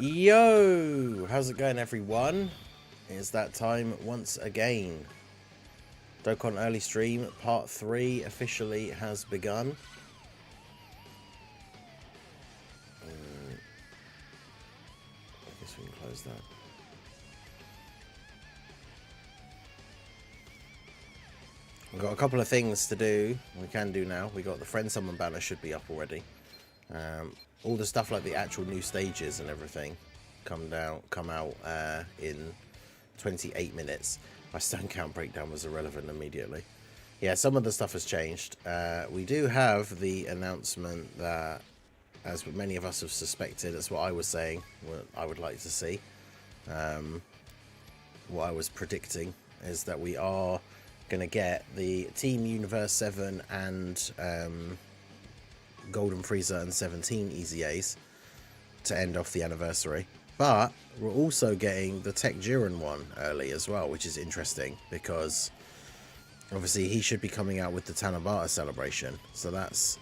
Yo, how's it going, everyone? It's that time once again. Dokkan early stream part 3 officially has begun. I guess we can close that. We've got a couple of things to do. We can do now. We got the friend summon banner should be up already. All the stuff like the actual new stages and everything come out in 28 minutes. My stone count breakdown was irrelevant immediately. Yeah, some of the stuff has changed. We do have the announcement that, as many of us have suspected, that's what I was saying, what I would like to see. What I was predicting is that we are going to get the Team Universe 7 and Golden Frieza and 17 EZA'S to end off the anniversary. But we're also getting the Tech Jiren one early as well, which is interesting because obviously he should be coming out with the Tanabata celebration. So that's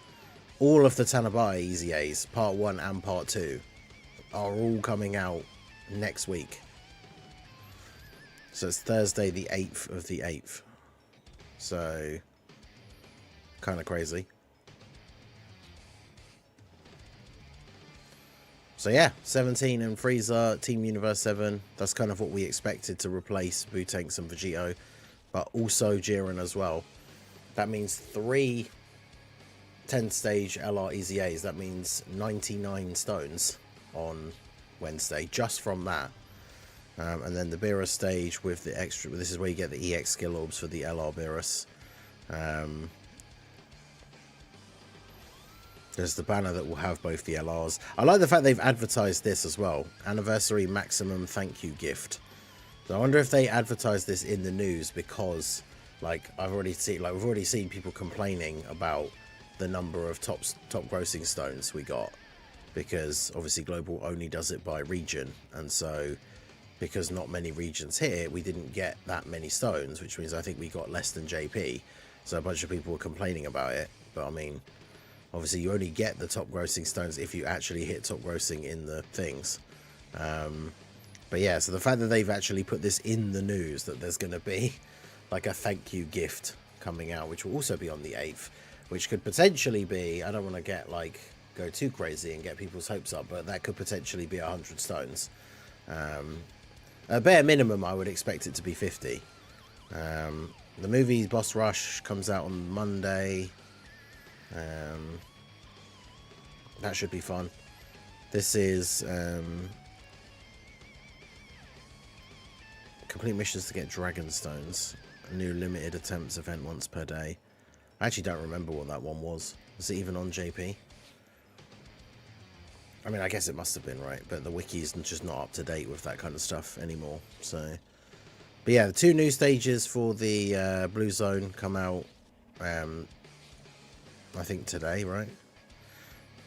all of the Tanabata EZA'S, part 1 and part 2, are all coming out next week. So it's Thursday the 8th of the 8th. So kind of crazy. So yeah, 17 and Frieza, Team Universe 7. That's kind of what we expected to replace Bootanks and Vegito, but also Jiren as well. That means 3 10-stage LR EZAs. That means 99 stones on Wednesday, just from that. And then the Beerus stage with the extra. This is where you get the EX skill orbs for the LR Beerus. There's the banner that will have both the LRs. I like the fact they've advertised this as well. Anniversary maximum thank you gift. So I wonder if they advertise this in the news because, like, we've already seen people complaining about the number of top grossing stones we got, because obviously Global only does it by region, and so because not many regions hit it, we didn't get that many stones, which means I think we got less than JP. So a bunch of people were complaining about it, but I mean, obviously you only get the top grossing stones if you actually hit top grossing in the things. But yeah, so the fact that they've actually put this in the news, that there's going to be like a thank you gift coming out, which will also be on the 8th, which could potentially be, I don't want to go too crazy and get people's hopes up, but that could potentially be 100 stones. At bare minimum, I would expect it to be 50. The movie Boss Rush comes out on Monday. That should be fun. This is complete missions to get Dragon Stones. A new limited attempts event once per day. I actually don't remember what that one was. Was it even on JP? I mean, I guess it must have been, right? But the wiki is just not up to date with that kind of stuff anymore. So, but yeah, the 2 new stages for the Blue Zone come out, I think today, right?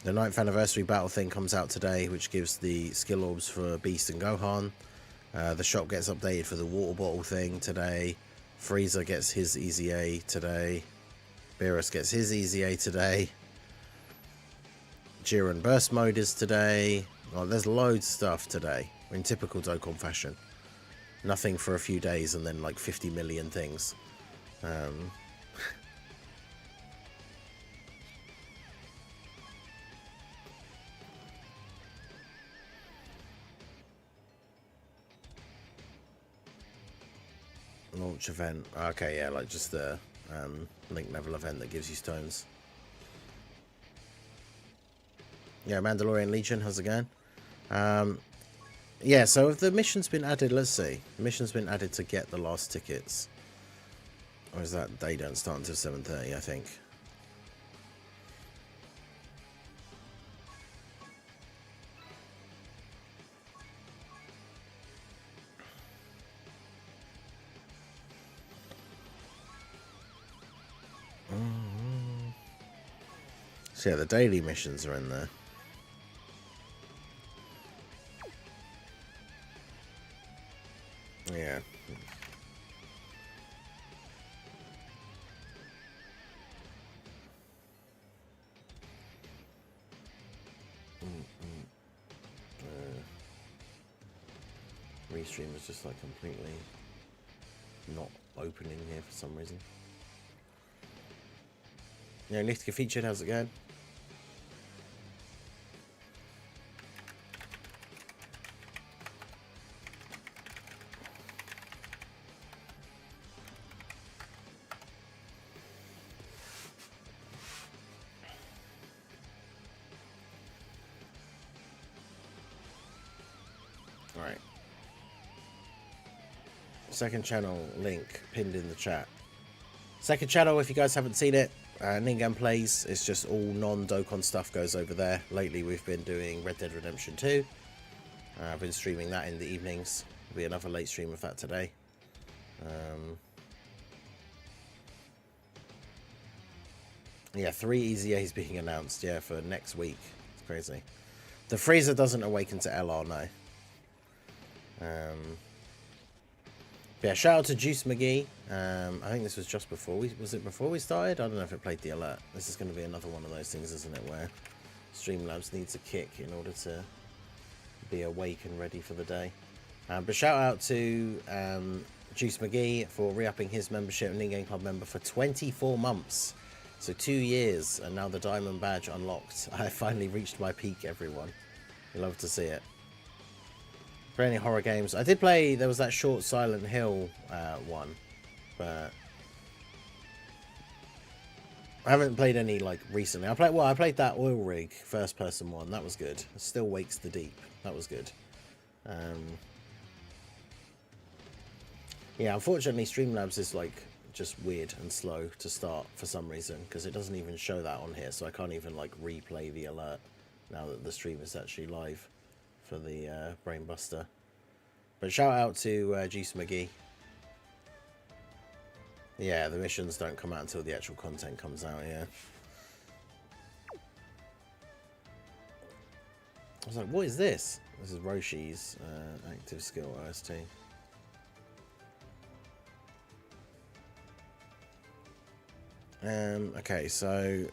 The 9th anniversary battle thing comes out today, which gives the skill orbs for Beast and Gohan. The shop gets updated for the water bottle thing today. Frieza gets his EZA today. Beerus gets his EZA today. Jiren burst mode is today. Oh, there's loads of stuff today in typical Dokkan fashion. Nothing for a few days and then like 50 million things. Launch event. Okay, yeah, like just the link level event that gives you stones. Yeah, Mandalorian Legion, how's it going? Yeah, so if the mission's been added, let's see. The mission's been added to get the last tickets. Or is that they don't start until 7:30, I think. So yeah, the daily missions are in there. Yeah. Restream is just like completely not opening here for some reason. Yeah, Nick featured, how's it going? Alright. Second channel link pinned in the chat. Second channel, if you guys haven't seen it, Ningen Plays. It's just all non-Dokkan stuff goes over there. Lately we've been doing Red Dead Redemption 2. I've been streaming that in the evenings. There'll be another late stream of that today. Yeah, 3 EZA's being announced, yeah, for next week. It's crazy. The freezer doesn't awaken to LR, no. Yeah, shout out to Juice McGee. I think this was just before was it before we started? I don't know if it played the alert. This is going to be another one of those things, isn't it, where Streamlabs needs a kick in order to be awake and ready for the day. But shout out to Juice McGee for re-upping his membership, an in-game club member for 24 months. So 2 years, and now the diamond badge unlocked. I finally reached my peak, everyone. You love to see it. For any horror games, I did play, there was that short Silent Hill one, but I haven't played any like recently. I played that oil rig first person one. That was good. Still Wakes the Deep. That was good. Yeah, unfortunately Streamlabs is like just weird and slow to start for some reason, because it doesn't even show that on here, so I can't even like replay the alert now that the stream is actually live for the Brainbuster. But shout out to Juice McGee. Yeah, the missions don't come out until the actual content comes out, yeah. I was like, what is this? This is Roshi's active skill OST. Okay, so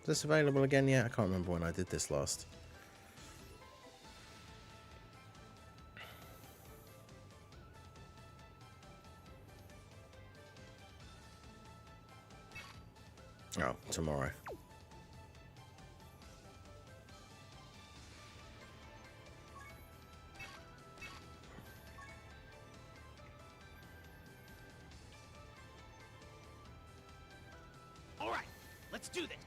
is this available again yet? I can't remember when I did this last. Oh, tomorrow. All right, let's do this.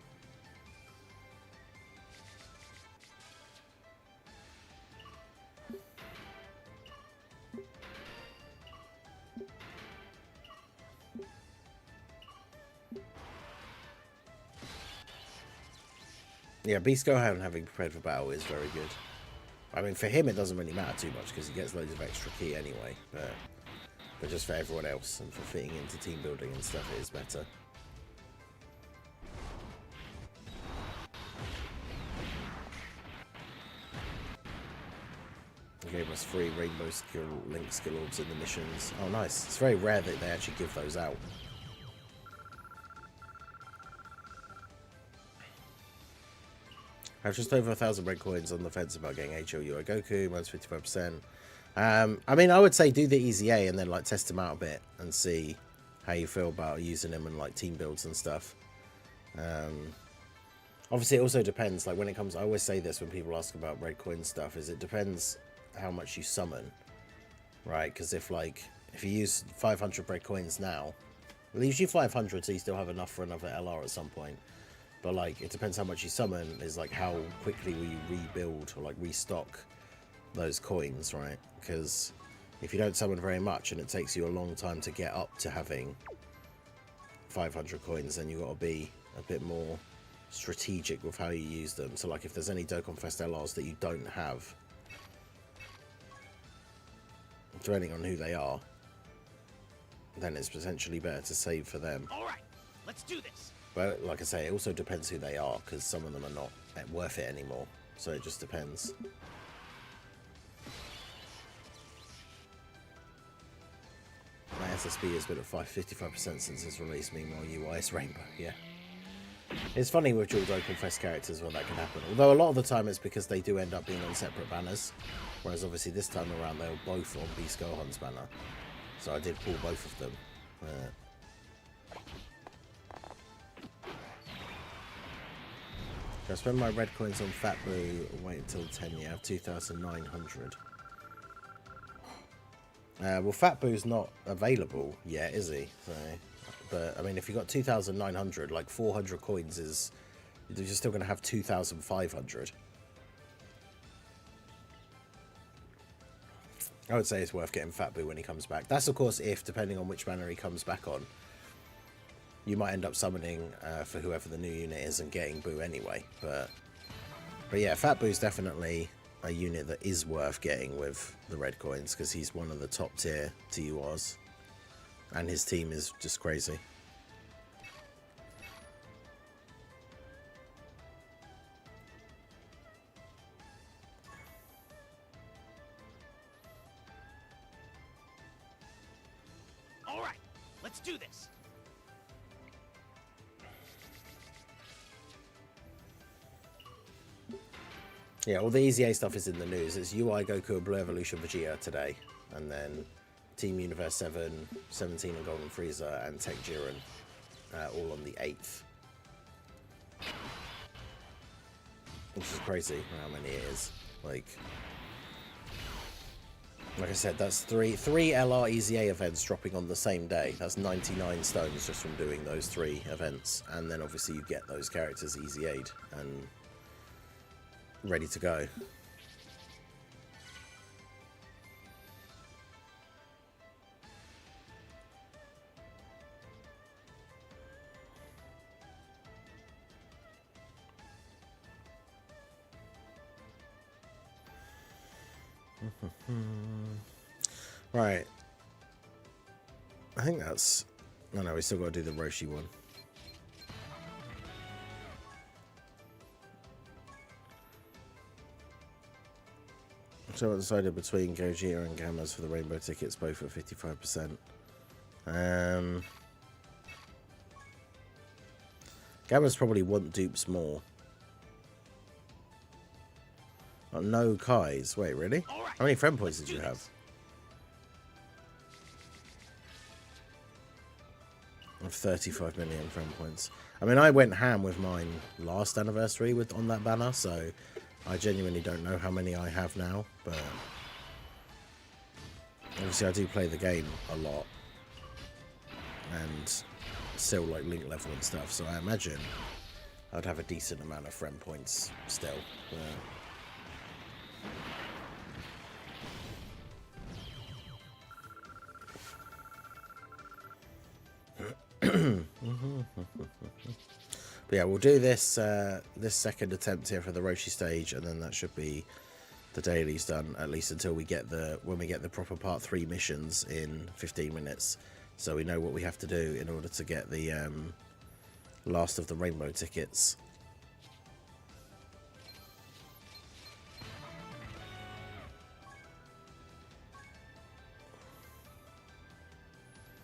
Yeah, Beast Gohan having prepared for battle is very good. I mean, for him it doesn't really matter too much because he gets loads of extra ki anyway. But just for everyone else and for fitting into team building and stuff, it is better. They gave us 3 Rainbow Link skill orbs in the missions. Oh, nice. It's very rare that they actually give those out. I have just over 1,000 red coins on the fence about getting HLU Goku, minus 55%. I mean, I would say do the EZA and then like test him out a bit and see how you feel about using him in like team builds and stuff. Obviously, it also depends. Like when it comes, I always say this when people ask about red coin stuff, is it depends how much you summon, right? Because if you use 500 red coins now, it leaves you 500, so you still have enough for another LR at some point. But like, it depends how much you summon, is like how quickly will you rebuild or like restock those coins, right? Because if you don't summon very much and it takes you a long time to get up to having 500 coins, then you've got to be a bit more strategic with how you use them. So like if there's any Dokkan Fest LRs that you don't have, depending on who they are, then it's potentially better to save for them. All right, let's do this. But like I say, it also depends who they are, because some of them are not worth it anymore. So it just depends. My SSBE has been at 55% since its release, meanwhile UI is Rainbow, yeah. It's funny with dual Dokkan Fest characters when that can happen. Although a lot of the time it's because they do end up being on separate banners. Whereas obviously this time around they were both on Beast Gohan's banner. So I did pull both of them. I spend my red coins on Fat Boo and wait until 10 year. I have 2,900. Well, Fat Boo's not available yet, is he? So, but I mean, if you got 2,900, like 400 coins is, you're still going to have 2,500. I would say it's worth getting Fat Boo when he comes back. That's of course if, depending on which banner he comes back on, you might end up summoning for whoever the new unit is and getting Boo anyway. But yeah, Fat Boo's definitely a unit that is worth getting with the red coins because he's one of the top tier TURs and his team is just crazy. All right, let's do this. Yeah, all the EZA stuff is in the news. It's UI Goku and Blue Evolution Vegeta today. And then Team Universe 7, 17 and Golden Frieza, and Tech Jiren all on the 8th. Which is crazy how many it is. Like I said, that's three LR EZA events dropping on the same day. That's 99 stones just from doing those 3 events. And then obviously you get those characters EZA'd and ready to go. Right. I think that's... No, we still got to do the Roshi one. So I decided between Gogeta and Gammas for the rainbow tickets, both at 55%. Gammas probably want dupes more. Oh, no Kais. Wait, really? Right, how many friend points did you have? I have 35 million friend points. I mean, I went ham with mine last anniversary on that banner, so I genuinely don't know how many I have now, but obviously I do play the game a lot and still like link level and stuff, so I imagine I'd have a decent amount of friend points still. But yeah, we'll do this this second attempt here for the Roshi stage, and then that should be the dailies done, at least until we get when we get the proper part 3 missions in 15 minutes, so we know what we have to do in order to get the last of the rainbow tickets.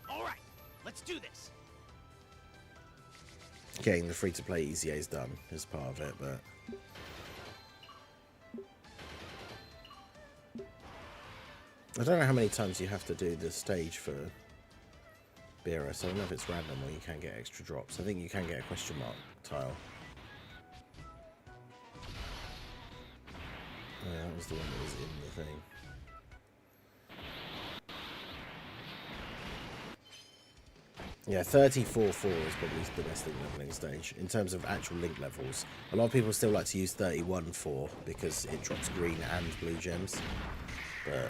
All right, let's do this. Getting the free-to-play EZA's done is part of it, but I don't know how many times you have to do the stage for Beerus, so I don't know if it's random or you can get extra drops. I think you can get a question mark tile. Oh, yeah, that was the one that was in the thing. Yeah, 34-4 is probably the best link leveling stage in terms of actual link levels. A lot of people still like to use 31-4 because it drops green and blue gems. But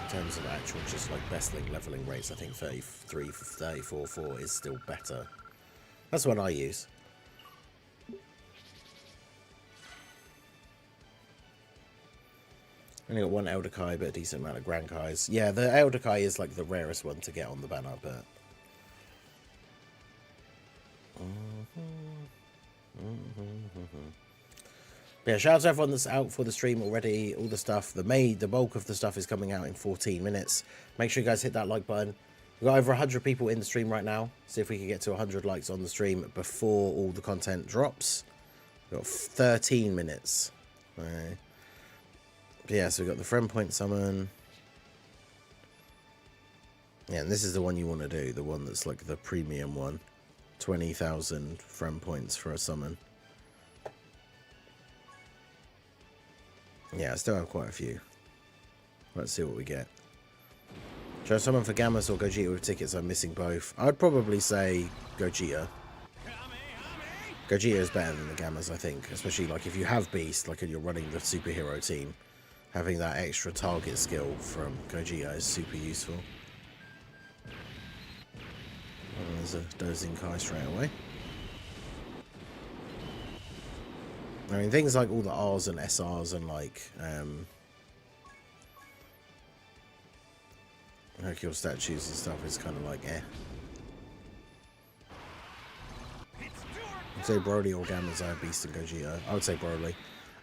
in terms of actual just like best link leveling rates, I think 34-4 is still better. That's what I use. Only got one Elder Kai, but a decent amount of Grand Kais. Yeah, the Elder Kai is like the rarest one to get on the banner, but yeah, shout out to everyone that's out for the stream already. All the stuff, the bulk of the stuff is coming out in 14 minutes. Make sure you guys hit that like button. We've got over 100 people in the stream right now. See if we can get to 100 likes on the stream before all the content drops. We've got 13 minutes. Right. But yeah, so we've got the friend point summon. Yeah, and this is the one you want to do. The one that's like the premium one. 20,000 friend points for a summon. Yeah, I still have quite a few. Let's see what we get. Should I summon for Gammas or Gogeta with tickets? I'm missing both. I'd probably say Gogeta. Gogeta is better than the Gammas, I think. Especially like if you have Beast, like and you're running the superhero team. Having that extra target skill from Gogeta is super useful. Oh, there's a Dozing Kai straight away. I mean, things like all the R's and SR's and like Hercule statues and stuff is kind of like eh. I'd say Broly or Gammas. I have Beast and Gogeta. I would say Broly.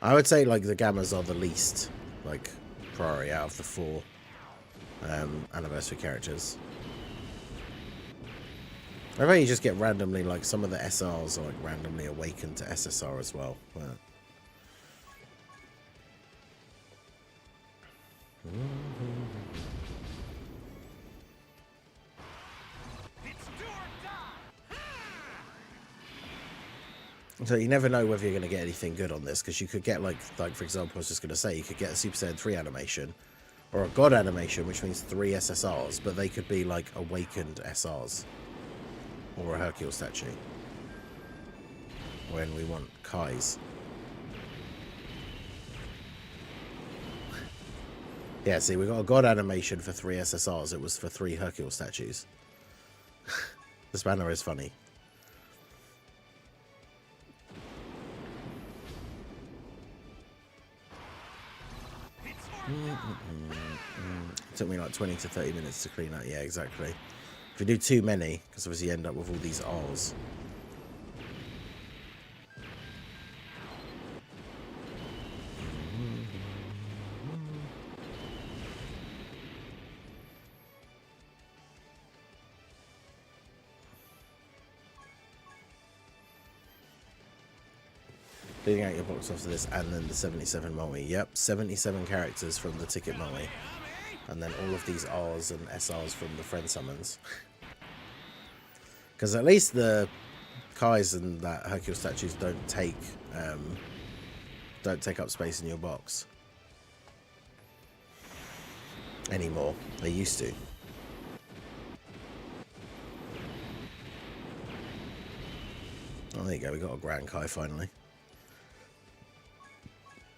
I would say like the Gammas are the least like priority out of the 4 anniversary characters. I bet you just get randomly like some of the SRs are like randomly awakened to SSR as well. But... So you never know whether you're going to get anything good on this, because you could get like for example, I was just going to say, you could get a Super Saiyan 3 animation or a God animation, which means 3 SSRs, but they could be like awakened SRs or a Hercule statue when we want Kai's. Yeah, see, we got a God animation for 3 SSRs. It was for 3 Hercule statues. This banner is funny. It took me like 20 to 30 minutes to clean out. Yeah, exactly. If you do too many, because obviously you end up with all these R's. Cleaning out your box after this, and then the 77 multi. Yep, 77 characters from the ticket multi. And then all of these R's and SR's from the friend summons. Because at least the Kai's and that Hercule statues don't take up space in your box anymore. They used to. Oh, there you go. We got a Grand Kai finally.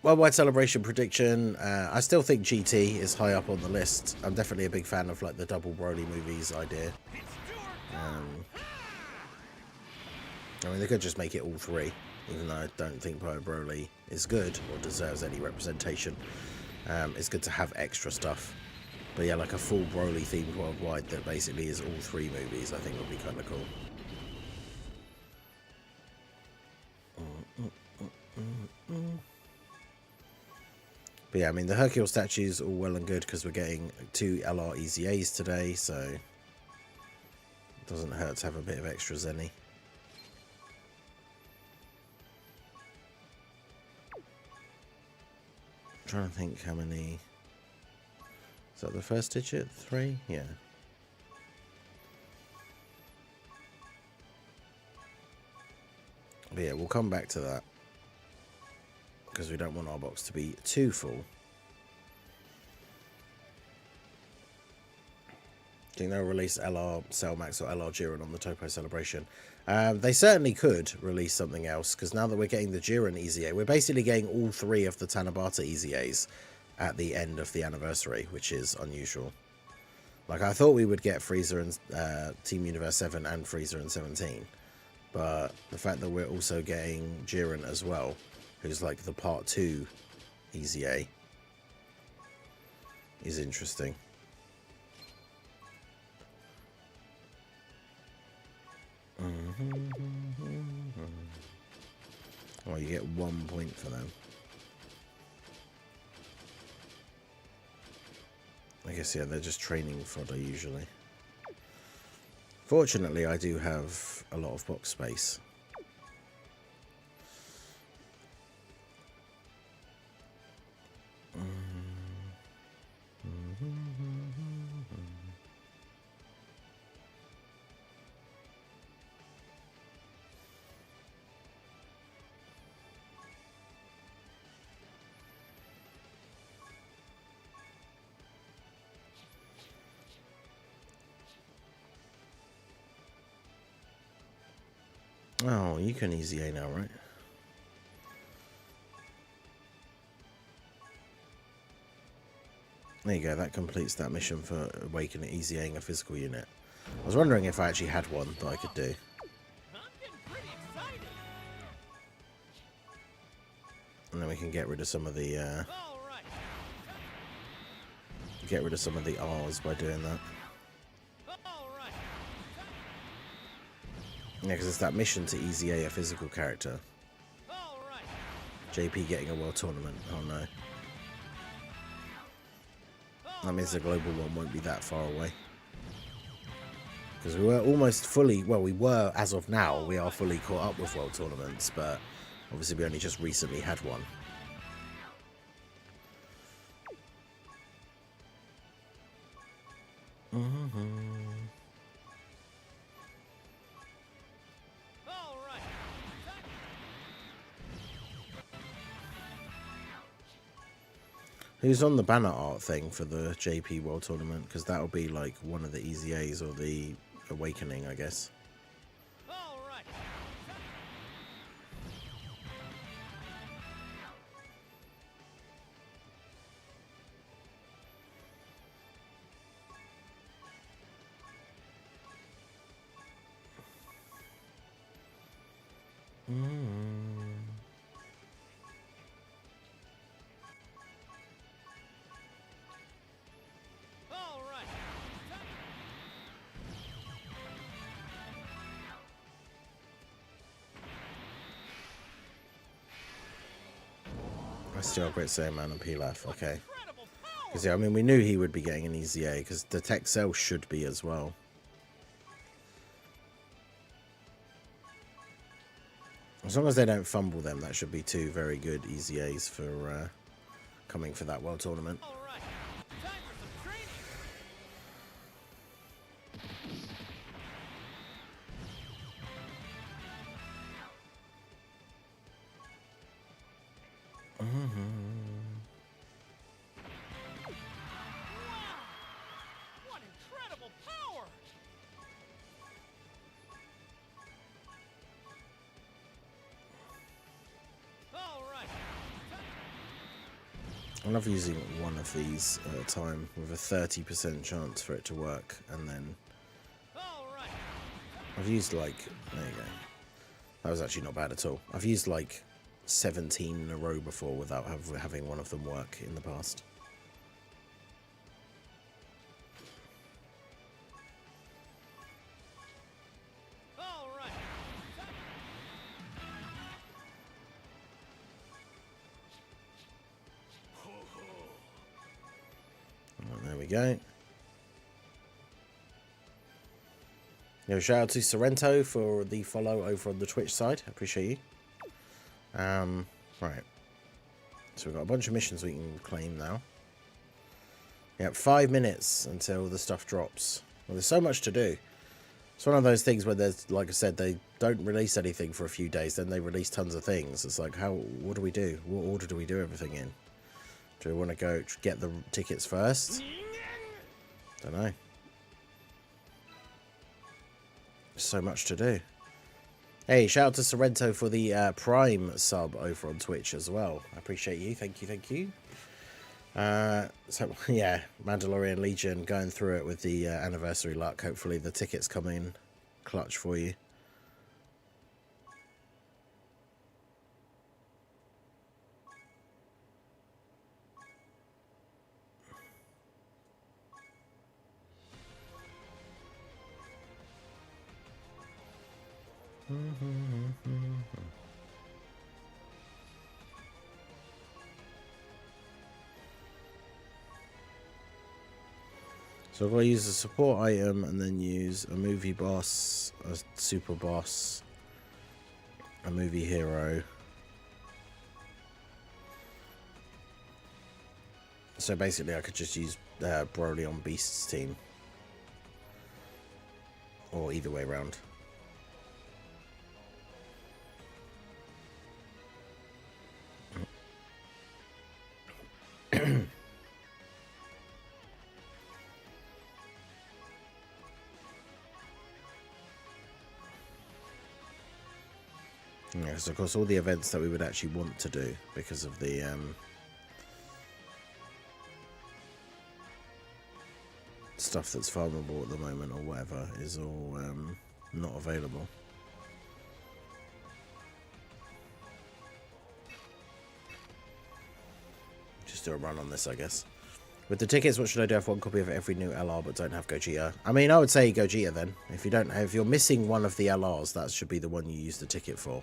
Worldwide Celebration prediction. I still think GT is high up on the list. I'm definitely a big fan of like the double Broly movies idea. I mean, they could just make it all 3, even though I don't think Broly is good or deserves any representation. It's good to have extra stuff. But yeah, like a full Broly themed worldwide that basically is all 3 movies, I think would be kind of cool. But yeah, I mean, the Hercule statues all well and good because we're getting 2 LR EZA'S today, so it doesn't hurt to have a bit of extra Zenny. I'm trying to think how many... Is that the first digit? 3? Yeah. But yeah, we'll come back to that, because we don't want our box to be too full. Do you think they'll release LR Cellmax or LR Jiren on the Topo Celebration? They certainly could release something else, because now that we're getting the Jiren EZA, we're basically getting all 3 of the Tanabata EZAs at the end of the anniversary, which is unusual. Like, I thought we would get Frieza and Team Universe 7 and Frieza and 17, but the fact that we're also getting Jiren as well, who's like the part 2 EZA, is interesting. Oh, you get 1 point for them. I guess, yeah, they're just training fodder usually. Fortunately, I do have a lot of box space. Oh, you can easy A now, right? There you go, that completes that mission for awakening easy-ing a physical unit. I was wondering if I actually had one that I could do. I'm getting pretty excited. And then we can get rid of some of the All right. R's by doing that. All right. Yeah, because it's that mission to easy A physical character. All right. JP getting a world tournament. Oh no. That means the global one won't be that far away. Because we were almost fully, well, we were, as of now, we are fully caught up with world tournaments, but obviously we only just recently had one. All right. Who's on the banner art thing for the JP World Tournament? Because that'll be like one of the Easy A's or the Awakening, I guess. All right. All right. I still upgrade Sandman and Pilaf, okay. Incredible power. Because yeah, I mean, we knew he would be getting an Easy A, because the Tech Cell should be as well. As long as they don't fumble them, that should be two very good Easy A's for coming for that World Tournament. All right. Time for some training. What incredible power! All right. I love using one of these at a time with a 30% chance for it to work, and then All right. I've used like, there you go. That was actually not bad at all. I've used like 17 in a row before without having one of them work in the past. All right. Right, there we go. Shout out to Sorrento for the follow over on the Twitch side. I appreciate you. Right. So we've got a bunch of missions we can claim now. Yep, 5 minutes until the stuff drops. Well, there's so much to do. It's one of those things where there's, like I said, they don't release anything for a few days, then they release tons of things. It's like, what do we do? What order do we do everything in? Do we want to go get the tickets first? Don't know. So much to do. Hey, shout out to Sorrento for the Prime sub over on Twitch as well. I appreciate you. Thank you, thank you. So, yeah, Mandalorian Legion going through it with the anniversary luck. Hopefully the tickets come in clutch for you. So I've got to use a support item and then use a movie boss, a super boss, a movie hero. So basically I could just use Broly on Beast's team. Or either way around. Yeah, so of course all the events that we would actually want to do because of the stuff that's farmable at the moment or whatever is all not available. Just do a run on this, I guess. With the tickets, what should I do? I have one copy of every new LR but don't have Gogeta. I mean, I would say Gogeta then. If you're missing one of the LRs, that should be the one you use the ticket for.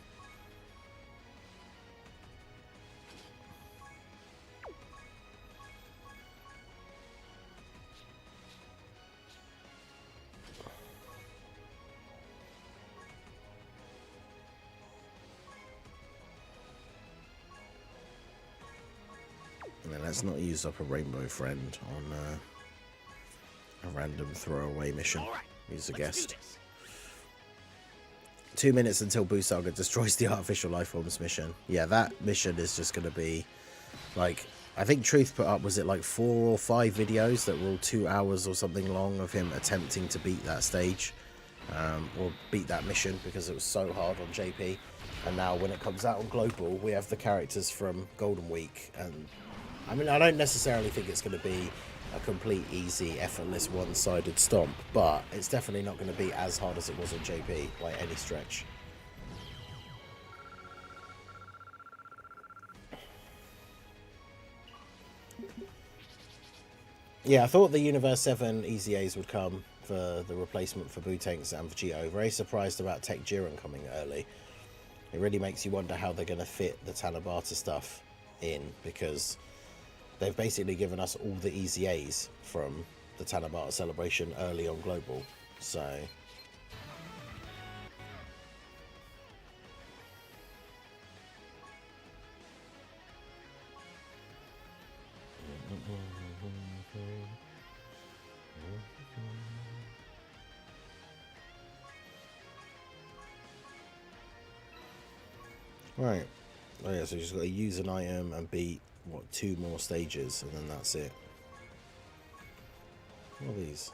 And then let's not use up a rainbow friend on a random throwaway mission. All right, Use a let's guest. do this. 2 minutes until Boo Saga destroys the artificial life forms mission. Yeah, that mission is just going to be like, I think Truth put up, was it like 4 or 5 videos that were all 2 hours or something long of him attempting to beat that stage or beat that mission because it was so hard on JP. And now when it comes out on Global, we have the characters from Golden Week. And I mean, I don't necessarily think it's going to be a complete, easy, effortless, one-sided stomp, but it's definitely not going to be as hard as it was on JP by any stretch. Yeah, I thought the Universe 7 EZA's would come for the replacement for Bootanks and Vegito. Very surprised about Tech Jiren coming early. It really makes you wonder how they're going to fit the Tanabata stuff in, because they've basically given us all the EZAs from the Tanabata celebration early on Global. So right. Oh yeah, so you just got to use an item and beat, what, 2 more stages, and then that's it. What are these?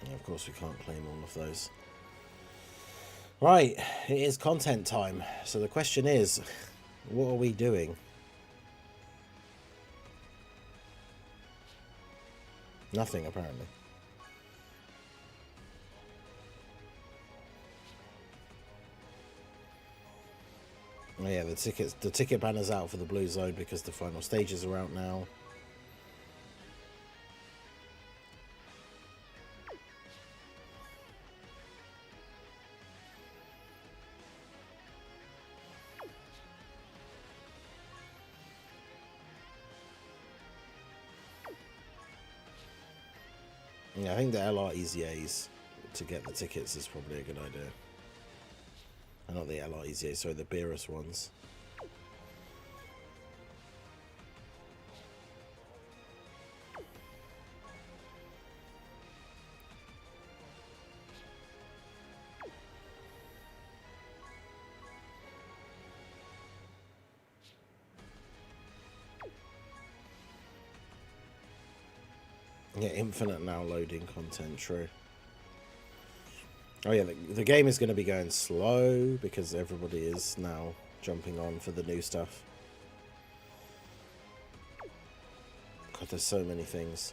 Yeah, of course we can't claim all of those. Right, it is content time. So the question is, what are we doing? Nothing, apparently. Oh yeah, the ticket banner's out for the blue zone because the final stages are out now. Yeah, I think the LR EZAs to get the tickets is probably a good idea. Not the LR EZAs, sorry, the Beerus ones. Yeah, infinite now loading content, true. Oh yeah, the game is going to be going slow because everybody is now jumping on for the new stuff. God, there's so many things.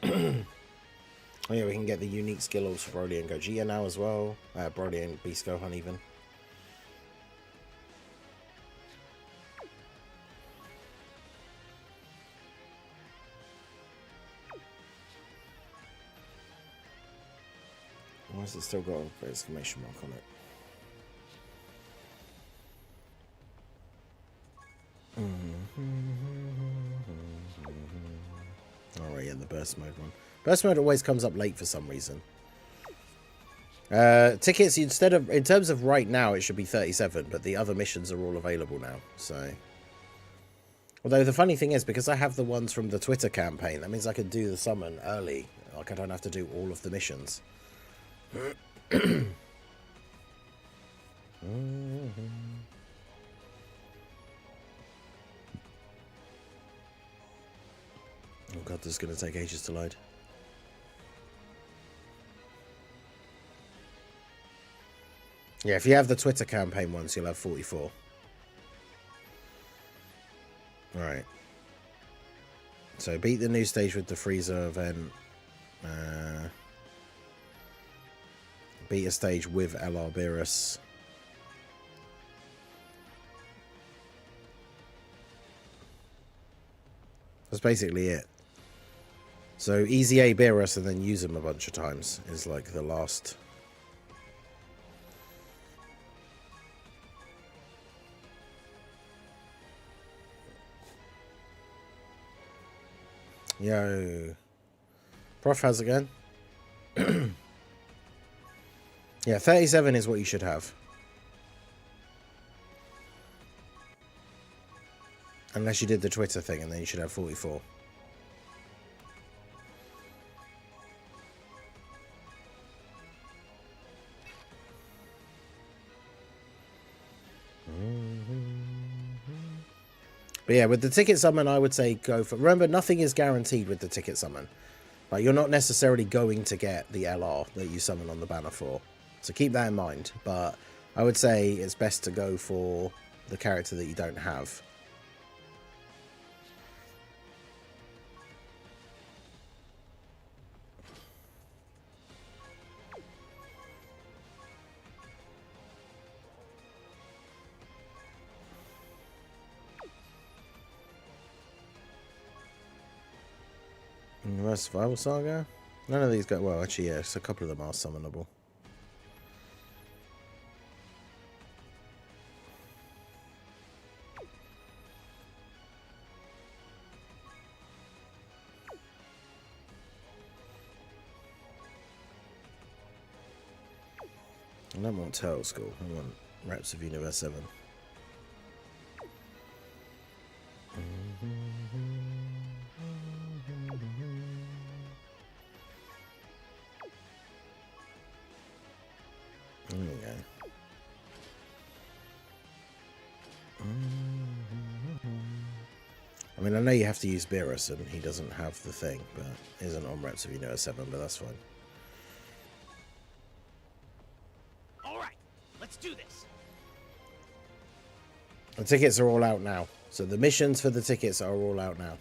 Oh yeah, we can get the unique skills for Broly and Gogeta now as well. Broly and Beast Gohan even. Why has it still got an exclamation mark on it? getting the burst mode one. Burst mode always comes up late for some reason. Tickets, in terms of right now, it should be 37, but the other missions are all available now, so... Although the funny thing is, because I have the ones from the Twitter campaign, that means I can do the summon early. Like, I don't have to do all of the missions. Oh god, this is going to take ages to load. Yeah, if you have the Twitter campaign ones, you'll have 44. Alright. So beat the new stage with the Frieza event. Beat a stage with LR Beerus. That's basically it. So easy A Beerus and then use him a bunch of times is like the last... Yo. Prof, how's it going? Yeah, 37 is what you should have. Unless you did the Twitter thing, and then you should have 44. But yeah, with the ticket summon, I would say go for... Remember, nothing is guaranteed with the ticket summon. Like, you're not necessarily going to get the LR that you summon on the banner for. So keep that in mind. But I would say it's best to go for the character that you don't have. Universe Survival Saga? None of these go... Well, actually, yes, a couple of them are summonable. I don't want Turtle School. I want Reps of Universe 7. There we go. I mean, I know you have to use Beerus, and he doesn't have the thing, but isn't on Reps of Universe 7, but that's fine. Alright, let's do this. The tickets are all out now. So the missions for the tickets are all out now.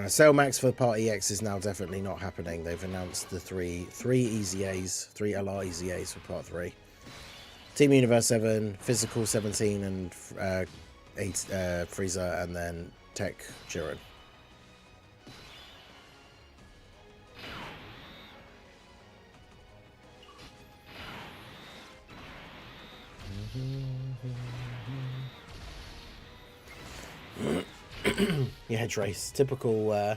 Sale Max for Part EX is now definitely not happening. They've announced the three EZA'S, 3 LR EZA'S for Part 3. Team Universe 7, Physical 17, and 8 Frieza, and then Tech Jiren. Yeah, Trace. Typical, the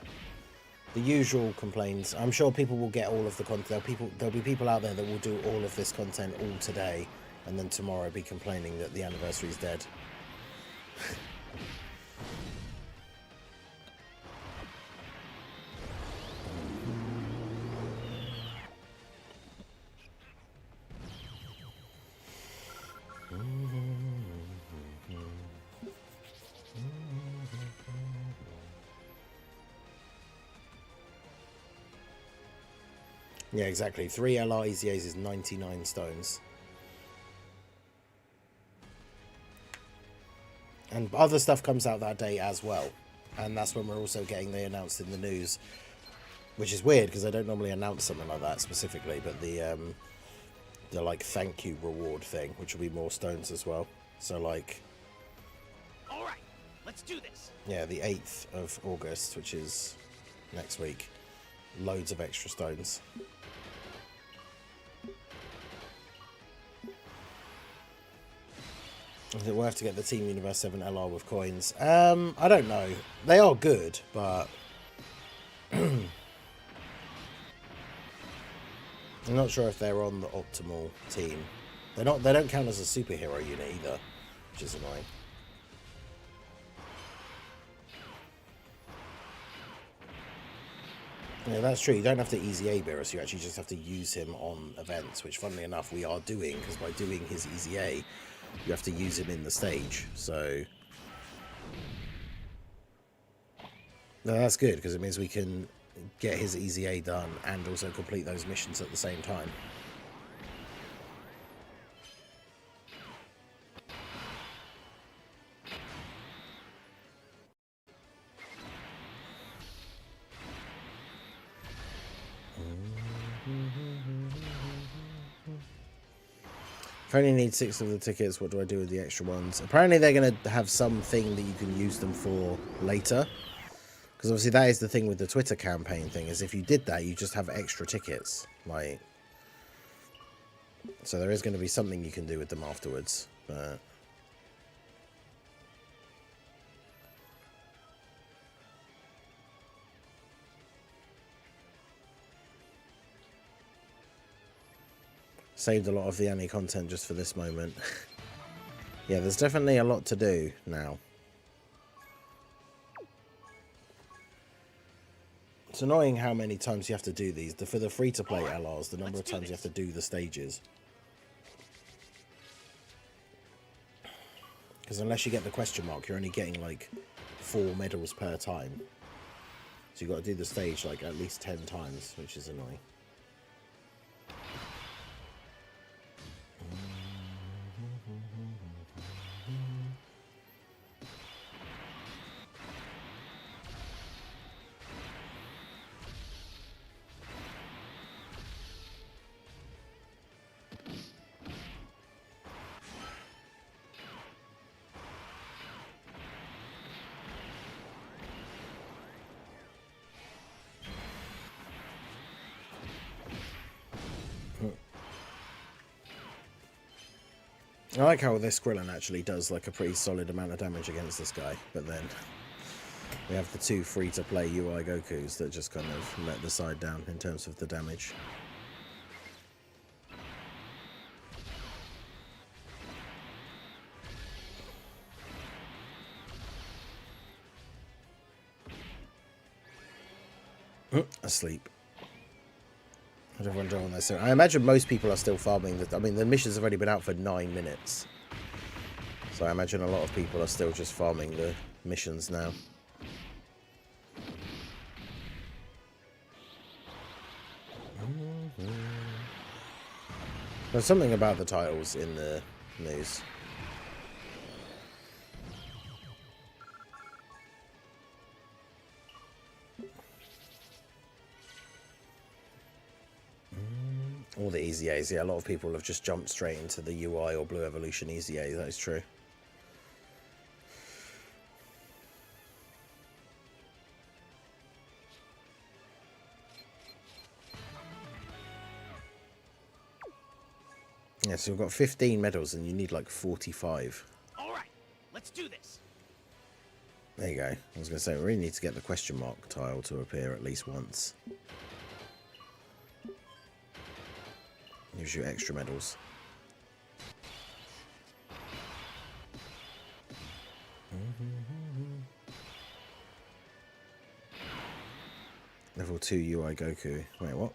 usual complaints. I'm sure people will get all of the content. There'll be people out there that will do all of this content all today, and then tomorrow be complaining that the anniversary is dead. Yeah, exactly. 3 LR EZAs is 99 stones. And other stuff comes out that day as well. And that's when we're also getting the announced in the news. Which is weird, because I don't normally announce something like that specifically. But the like, thank you reward thing, which will be more stones as well. So, like... Alright, let's do this. Yeah, the 8th of August, which is next week. Loads of extra stones. Is it worth to get the Team Universe 7 LR with coins? I don't know. They are good, but I'm not sure if they're on the optimal team. They're not. They don't count as a superhero unit either, which is annoying. Yeah, that's true. You don't have to easy A Beerus. You actually just have to use him on events, which, funnily enough, we are doing, because by doing his easy A, you have to use him in the stage. So no, that's good, because it means we can get his easy A done and also complete those missions at the same time. If I only need 6 of the tickets, what do I do with the extra ones? Apparently they're going to have something that you can use them for later. Because obviously that is the thing with the Twitter campaign thing, is if you did that, you just have extra tickets. Like, so there is going to be something you can do with them afterwards. But saved a lot of the Annie content just for this moment. Yeah, there's definitely a lot to do now. It's annoying how many times you have to do these. For the free-to-play LRs, the number of times you have to do the stages. Because unless you get the question mark, you're only getting like 4 medals per time. So you've got to do the stage like at least 10 times, which is annoying. I like how this Krillin actually does like a pretty solid amount of damage against this guy, but then we have the 2 free-to-play UI Gokus that just kind of let the side down in terms of the damage. Asleep. How'd everyone jump on this? So I imagine most people are still farming. I mean, the missions have already been out for 9 minutes. So I imagine a lot of people are still just farming the missions now. There's something about the titles in the news. All the easy A's, yeah, a lot of people have just jumped straight into the UI or Blue Evolution easy A, that is true. Yeah, so we've got 15 medals and you need like 45. Alright, let's do this. There you go. I was going to say, we really need to get the question mark tile to appear at least once. Gives you extra medals. Level 2 UI Goku. Wait, what?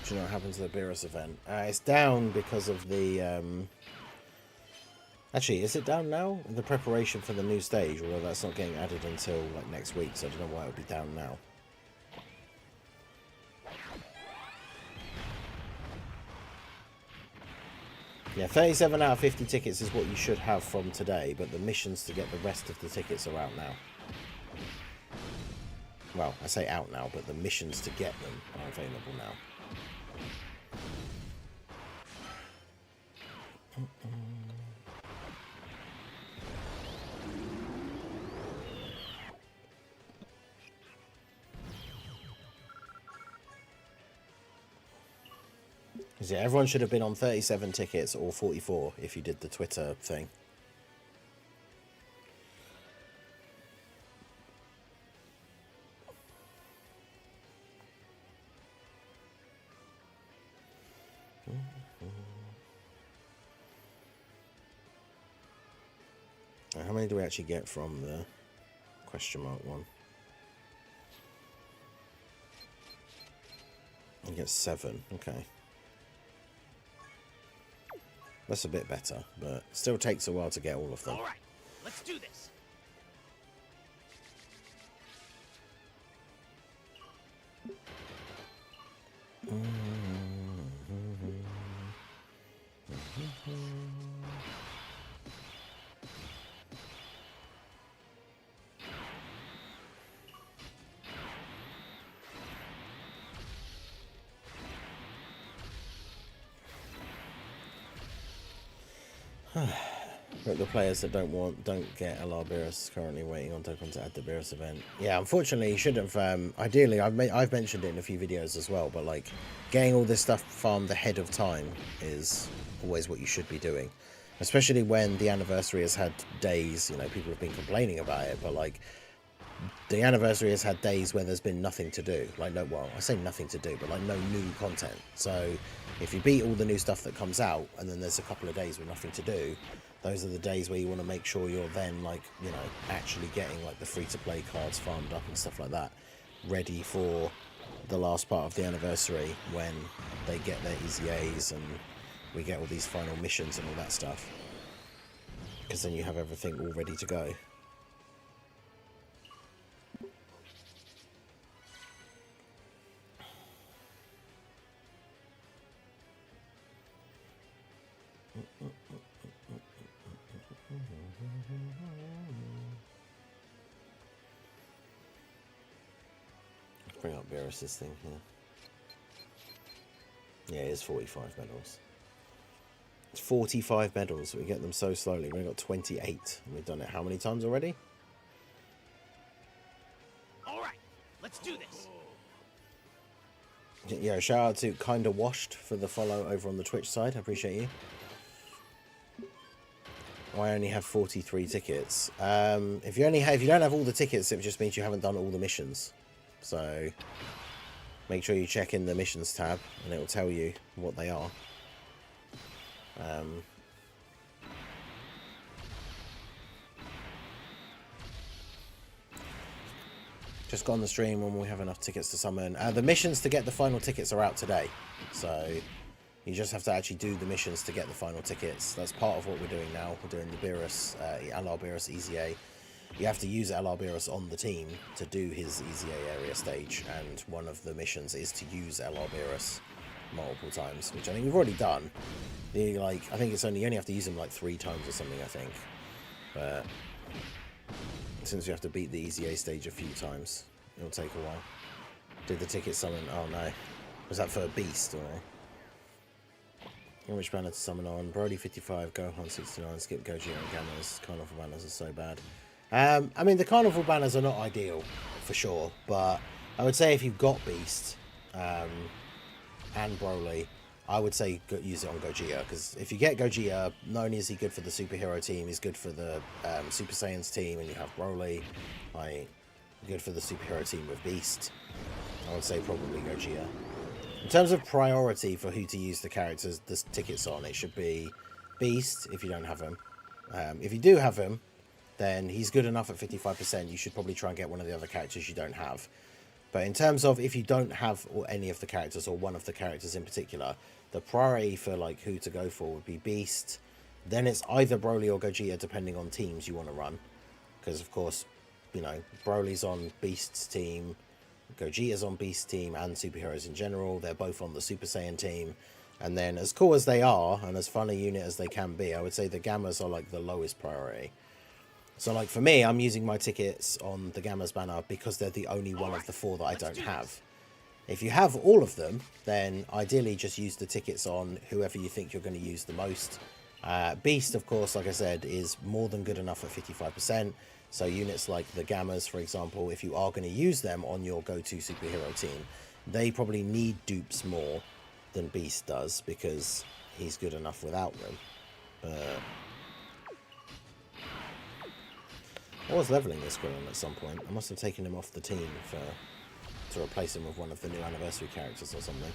Do you know what happened to the Beerus event? It's down because of the... Actually, is it down now? The preparation for the new stage, although that's not getting added until like next week, so I don't know why it would be down now. Yeah, 37 out of 50 tickets is what you should have from today, but the missions to get the rest of the tickets are out now. Well, I say out now, but the missions to get them are available now. Yeah, everyone should have been on 37 tickets or 44 if you did the Twitter thing. How many do we actually get from the question mark one? We get 7. Okay. That's a bit better, but still takes a while to get all of them. All right, let's do this. But the players that don't get LR Beerus currently waiting on Dokkan to add the Beerus event. Yeah, unfortunately, you should have. Ideally, I've mentioned it in a few videos as well. But like, getting all this stuff farmed ahead of time is always what you should be doing. Especially when the anniversary has had days. You know, people have been complaining about it, but like, the anniversary has had days where there's been nothing to do. Like, no, well, I say nothing to do, but like no new content. So if you beat all the new stuff that comes out, and then there's a couple of days with nothing to do, those are the days where you want to make sure you're then, like, you know, actually getting like the free-to-play cards farmed up and stuff like that, ready for the last part of the anniversary when they get their EZA'S and we get all these final missions and all that stuff. Because then you have everything all ready to go. Bring up Beerus's thing here. Yeah, it is 45 medals. It's 45 medals. We get them so slowly. We've got 28. And we've done it how many times already? All right, let's do this. Yeah, shout out to Kinda Washed for the follow over on the Twitch side. I appreciate you. I only have 43 tickets. If you don't have all the tickets, it just means you haven't done all the missions. So make sure you check in the missions tab and it will tell you what they are. Just got on the stream when we have enough tickets to summon. The missions to get the final tickets are out today. So you just have to actually do the missions to get the final tickets. That's part of what we're doing now. We're doing the Beerus, LR Beerus EZA. You have to use LR Beerus on the team to do his EZA area stage, and one of the missions is to use LR Beerus multiple times, which I think we've already done. I think it's you only have to use him like 3 times or something, I think. But since you have to beat the EZA stage a few times, it'll take a while. Did the ticket summon? Oh no. Was that for a beast or? Which banner to summon on? Brody 55, Gohan 69, Skip Gogeta and Gammas. Carnival banners are so bad. I mean, the Carnival banners are not ideal, for sure, but I would say if you've got Beast and Broly, I would say use it on Gogeta, because if you get Gogeta, not only is he good for the superhero team, he's good for the Super Saiyans team, and you have Broly, like, good for the superhero team with Beast. I would say probably Gogeta. In terms of priority for who to use the characters, the tickets on, it should be Beast if you don't have him. If you do have him, then he's good enough at 55%. You should probably try and get one of the other characters you don't have. But in terms of if you don't have any of the characters, or one of the characters in particular, the priority for like who to go for would be Beast. Then it's either Broly or Gogeta, depending on teams you want to run. Because of course, you know, Broly's on Beast's team, Gogeta's on Beast's team, and superheroes in general. They're both on the Super Saiyan team. And then, as cool as they are, and as fun a unit as they can be, I would say the Gammas are like the lowest priority. So like for me, I'm using my tickets on the Gammas banner because they're the only one of the 4 that I don't have. If you have all of them, then ideally just use the tickets on whoever you think you're going to use the most. Beast, of course, like I said, is more than good enough at 55%. So units like the Gammas, for example, if you are going to use them on your go-to superhero team, they probably need dupes more than Beast does because he's good enough without them. But I was leveling this Grillon at some point. I must have taken him off the team to replace him with one of the new anniversary characters or something.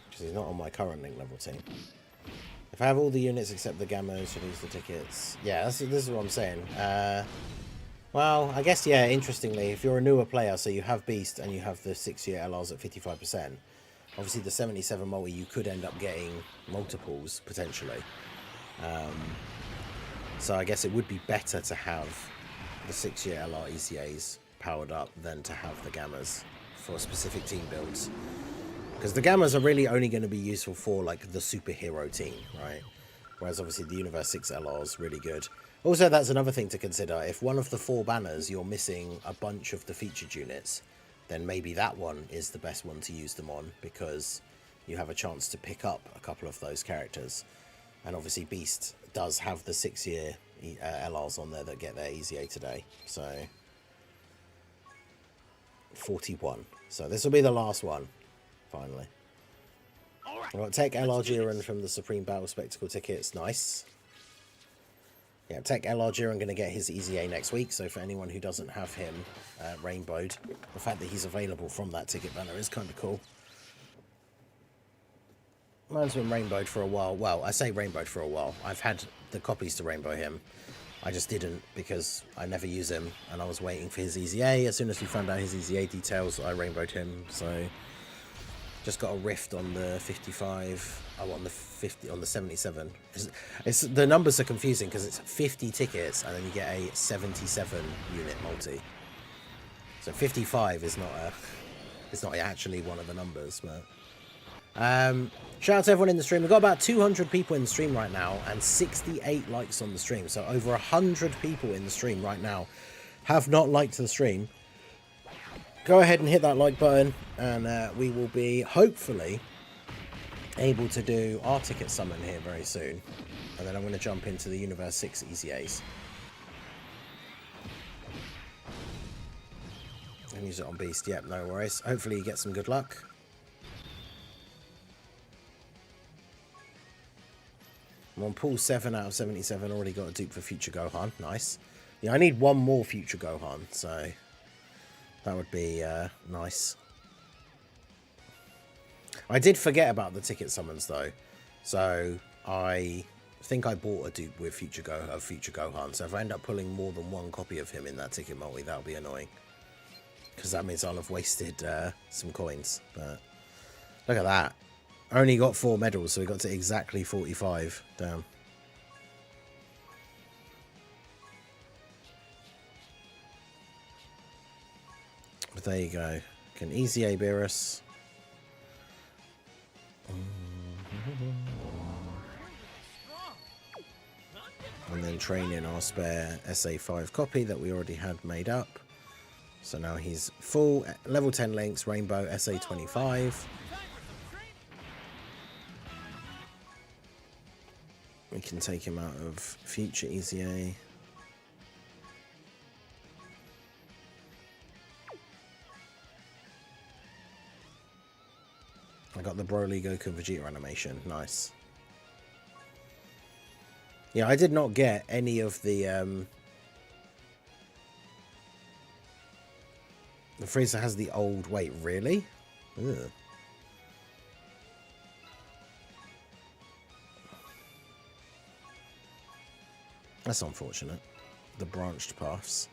Because he's not on my current link level team. If I have all the units except the Gammas, should I use the tickets? Yeah, this is what I'm saying. Well, I guess, yeah, interestingly, if you're a newer player, so you have Beast and you have the 6-year LRs at 55%, obviously the 77 multi, you could end up getting multiples, potentially. So I guess it would be better to have the 6-year LR EZA'S powered up than to have the Gammas for specific team builds. Because the Gammas are really only going to be useful for, like, the superhero team, right? Whereas, obviously, the Universe 6 LR is really good. Also, that's another thing to consider. If one of the 4 banners, you're missing a bunch of the featured units, then maybe that one is the best one to use them on, because you have a chance to pick up a couple of those characters. And, obviously, Beast does have the 6-year LRs on there that get their EZA today. So, 41. So, this will be the last one. Finally. I've got Tech LR Jiren from the Supreme Battle Spectacle tickets. Nice. Yeah, Tech LR Jiren going to get his EZA next week. So for anyone who doesn't have him rainbowed, the fact that he's available from that ticket banner is kind of cool. Mine's been rainbowed for a while. Well, I say rainbowed for a while. I've had the copies to rainbow him. I just didn't because I never use him. And I was waiting for his EZA. As soon as we found out his EZA details, I rainbowed him. So... just got a rift on the 55. Oh, on the 50, on the 77. It's the numbers are confusing because it's 50 tickets and then you get a 77 unit multi. So 55 is not a, it's not actually one of the numbers. But shout out to everyone in the stream. We've got about 200 people in the stream right now and 68 likes on the stream. So over 100 people in the stream right now have not liked the stream. Go ahead and hit that like button, and we will be, hopefully, able to do our ticket summon here very soon. And then I'm going to jump into the Universe 6 EZAs. And use it on Beast. Yep, no worries. Hopefully you get some good luck. I'm on pool 7 out of 77. Already got a dupe for Future Gohan. Nice. Yeah, I need one more Future Gohan, so... that would be nice. I did forget about the ticket summons though, so I think I bought a dupe with Future Gohan. So if I end up pulling more than one copy of him in that ticket multi, that'll be annoying, because that means I'll have wasted some coins. But look at that! I only got 4 medals, so we got to exactly 45. Damn. But there you go. Can EZA Beerus. And then train in our spare SA5 copy that we already had made up. So now he's full level 10 links, Rainbow SA25. We can take him out of future EZA. I got the Broly Goku Vegeta animation. Nice. Yeah, I did not get any of the Frieza has the old... wait, really? Ugh. That's unfortunate. The branched paths.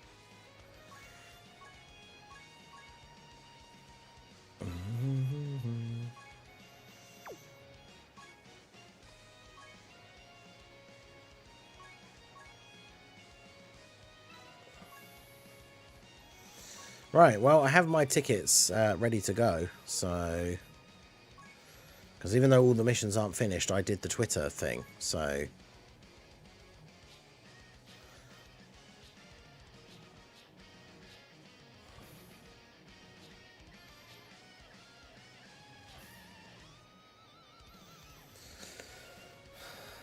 Right, well, I have my tickets ready to go, so... because even though all the missions aren't finished, I did the Twitter thing, so...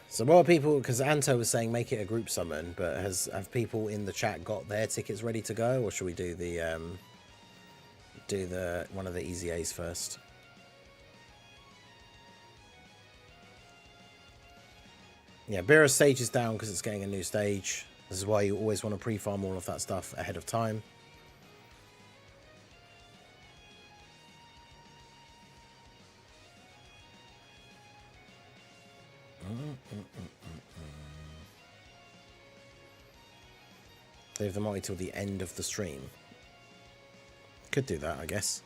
so what are people... because Anto was saying make it a group summon, but have people in the chat got their tickets ready to go, or should we do the do one of the EZA's first. Yeah, Beerus stage is down because it's getting a new stage. This is why you always want to pre-farm all of that stuff ahead of time. Save the multi till the end of the stream. Could do that, I guess.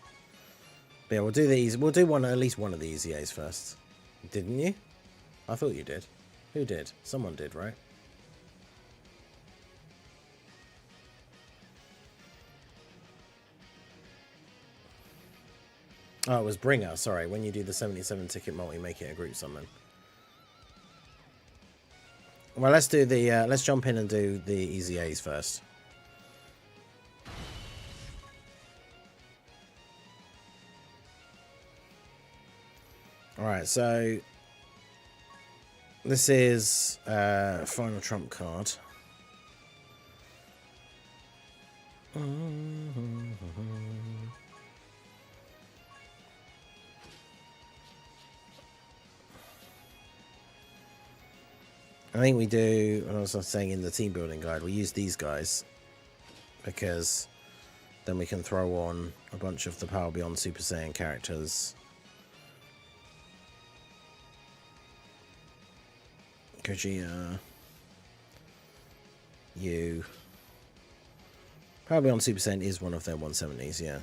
But yeah, we'll do these. We'll do at least one of the EZA's first. Didn't you? I thought you did. Who did? Someone did, right? Oh, it was Bringer. Sorry. When you do the 77 ticket multi, make it a group summon. Well, let's do the. Let's jump in and do the EZA's first. All right. So this is final trump card. I think we do, as I was saying in the team building guide, we use these guys because then we can throw on a bunch of the Power Beyond Super Saiyan characters. Gogeta, you. Power Beyond Super Saiyan is one of their 170s, yeah.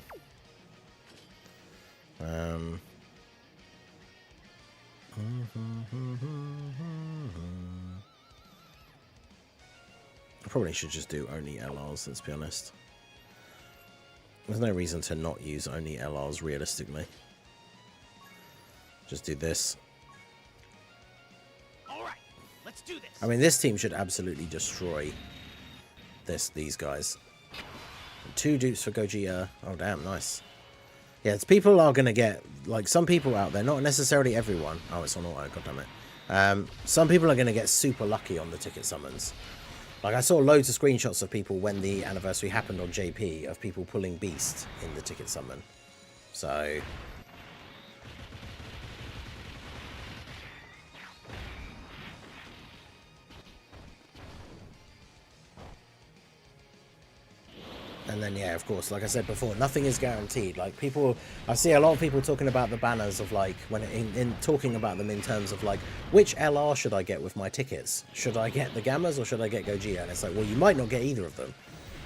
I probably should just do only LRs, let's be honest. There's no reason to not use only LRs realistically. Just do this. Alright, let's do this. I mean, this team should absolutely destroy these guys. 2 dupes for Gogeta. Oh, damn, nice. Yeah, it's people are going to get, like, some people out there, not necessarily everyone. Oh, it's on auto, goddammit. Some people are going to get super lucky on the ticket summons. Like, I saw loads of screenshots of people when the anniversary happened on JP of people pulling Beast in the ticket summon. So... And then, yeah, of course, like I said before, nothing is guaranteed. Like, people, I see a lot of people talking about the banners of, like, when in talking about them in terms of, like, which LR should I get with my tickets? Should I get the Gammas or should I get Gogeta? And it's like, well, you might not get either of them.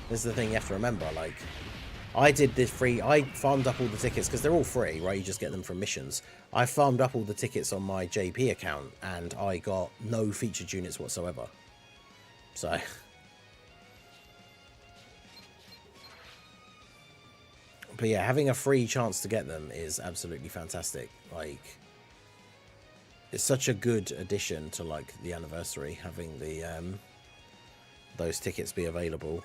This is the thing you have to remember. Like, I did this free, I farmed up all the tickets because they're all free, right? You just get them from missions. I farmed up all the tickets on my JP account and I got no featured units whatsoever. So... But yeah, having a free chance to get them is absolutely fantastic. Like, it's such a good addition to, like, the anniversary, having the those tickets be available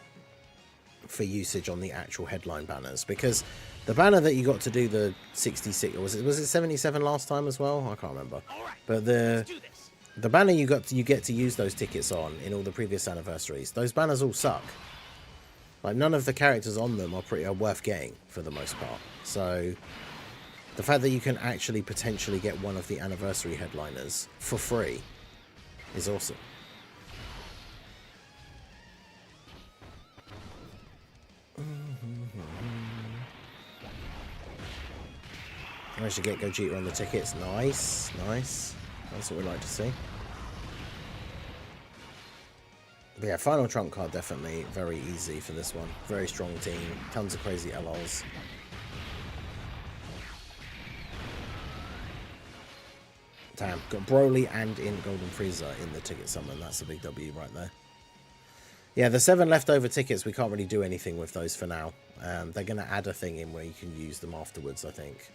for usage on the actual headline banners. Because the banner that you got to do the 66, or was it 77 last time as well? I can't remember. But the banner you get to use those tickets on in all the previous anniversaries, those banners all suck. Like, none of the characters on them are worth getting for the most part. So the fact that you can actually potentially get one of the anniversary headliners for free is awesome. Managed to get Gogeta on the tickets. Nice, nice. That's what we like to see. But yeah, final trump card definitely very easy for this one. Very strong team, tons of crazy LRs. Damn, got Broly and in Golden Frieza in the ticket summon. That's a big W right there. Yeah, the 7 leftover tickets, we can't really do anything with those for now. They're going to add a thing in where you can use them afterwards, I think.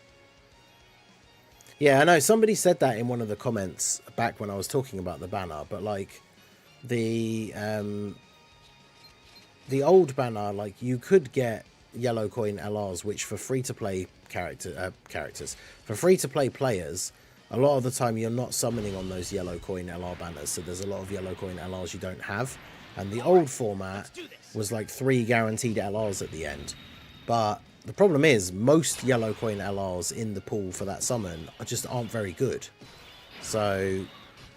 Yeah, I know, somebody said that in one of the comments back when I was talking about the banner, but like... The old banner, like, you could get yellow coin LRs, which for free-to-play characters, for free-to-play players, a lot of the time you're not summoning on those yellow coin LR banners, so there's a lot of yellow coin LRs you don't have. And the old format was like 3 guaranteed LRs at the end. But The problem is most yellow coin LRs in the pool for that summon just aren't very good. So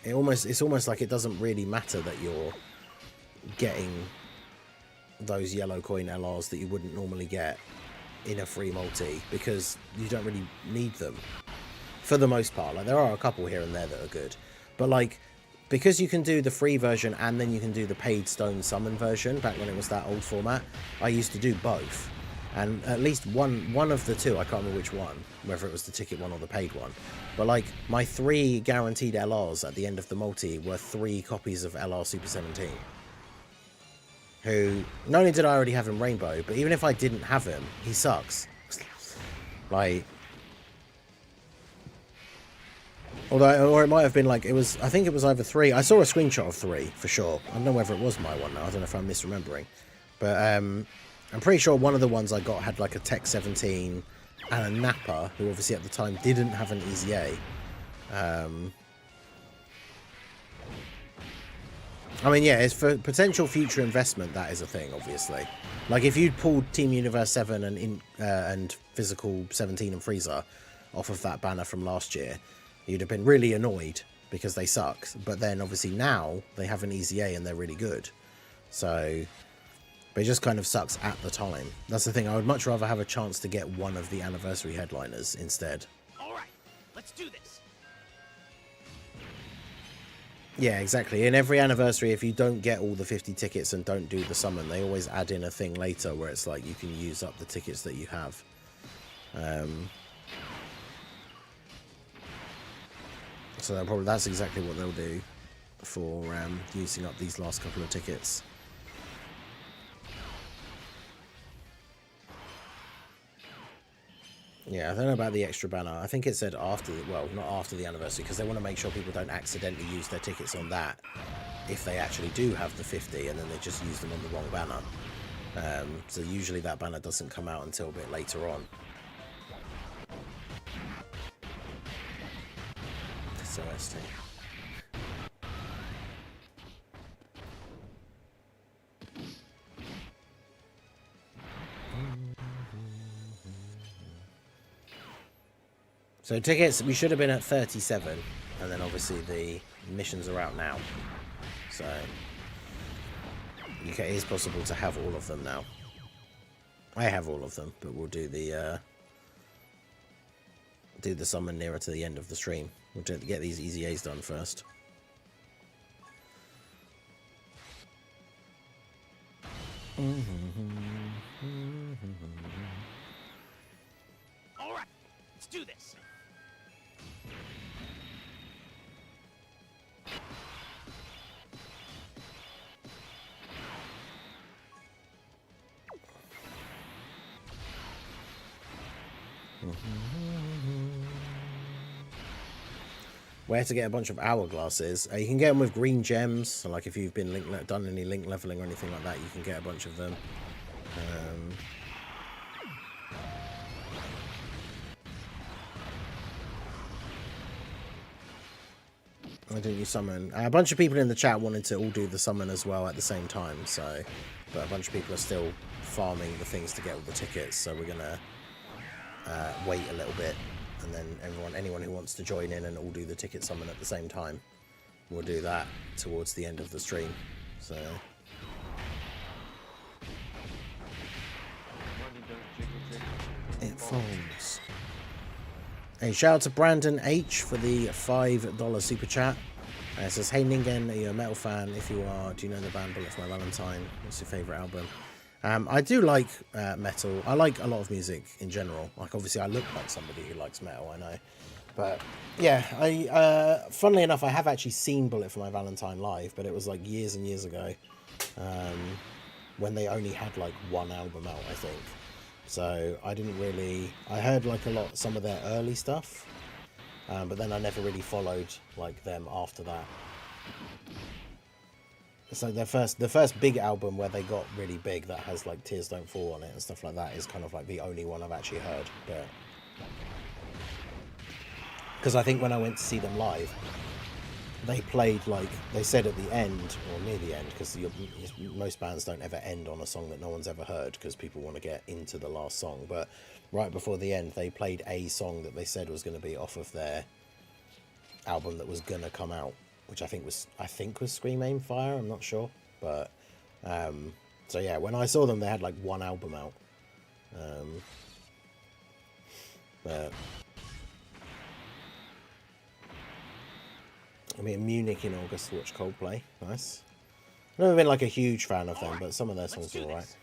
it's almost like it doesn't really matter that you're getting those yellow coin LRs that you wouldn't normally get in a free multi, because you don't really need them for the most part. Like, there are a couple here and there that are good, but like, because you can do the free version and then you can do the paid stone summon version back when it was that old format, I used to do both. And at least one of the two, I can't remember which one, whether it was the ticket one or the paid one, but like, my 3 guaranteed LRs at the end of the multi were 3 copies of LR Super 17. Who, not only did I already have him Rainbow, but even if I didn't have him, he sucks. Like, although, or it might have been like, it was, I think it was either 3. I saw a screenshot of 3 for sure. I don't know whether it was my one now. I don't know if I'm misremembering, but I'm pretty sure one of the ones I got had like a Tech 17 and a Nappa, who obviously at the time didn't have an Easy A. I mean, yeah, it's for potential future investment. That is a thing, obviously. Like, if you'd pulled Team Universe 7 and Physical 17 and Frieza off of that banner from last year, you'd have been really annoyed because they suck. But then, obviously, now they have an Easy A and they're really good. So, but it just kind of sucks at the time. That's the thing. I would much rather have a chance to get one of the anniversary headliners instead. All right, let's do this. Yeah, exactly. In every anniversary, if you don't get all the 50 tickets and don't do the summon, they always add in a thing later where it's like you can use up the tickets that you have. So that's exactly what they'll do for using up these last couple of tickets. Yeah, I don't know about the extra banner. I think it said after, well, not after the anniversary, because they want to make sure people don't accidentally use their tickets on that if they actually do have the 50 and then they just use them on the wrong banner. So usually that banner doesn't come out until a bit later on. SOST. So tickets, we should have been at 37, and then obviously the missions are out now. So it is possible to have all of them now. I have all of them, but we'll do the summon nearer to the end of the stream. We'll get these Easy A's done first. All right, let's do this. Where to get a bunch of hourglasses? You can get them with green gems. So like if you've been done any link leveling or anything like that, you can get a bunch of them. Why didn't you summon? A bunch of people in the chat wanted to all do the summon as well at the same time. So, but a bunch of people are still farming the things to get all the tickets. So we're gonna wait a little bit. And then anyone who wants to join in and all do the ticket summon at the same time, we'll do that towards the end of the stream. So it folds. Hey, shout out to Brandon H for the $5 super chat. It says, "Hey Ningen, are you a metal fan? If you are, do you know the band Bullet for My Valentine? What's your favourite album?" I do like metal. I like a lot of music in general. Like, obviously, I look like somebody who likes metal, I know. But, yeah, funnily enough, I have actually seen Bullet for My Valentine live, but it was, like, years and years ago, when they only had, like, one album out, I think. So, I didn't really... I heard, like, some of their early stuff, but then I never really followed, like, them after that. So the first big album where they got really big that has like Tears Don't Fall on it and stuff like that is kind of like the only one I've actually heard. But because I think when I went to see them live, they played, like they said at the end, or near the end, because most bands don't ever end on a song that no one's ever heard because people want to get into the last song. But right before the end, they played a song that they said was going to be off of their album that was going to come out, which I think was Scream Aim Fire. I'm not sure, but so yeah, when I saw them, they had like one album out. But I'll be in Munich in August to watch Coldplay. Nice. I've never been like a huge fan of them, but some of their songs are alright.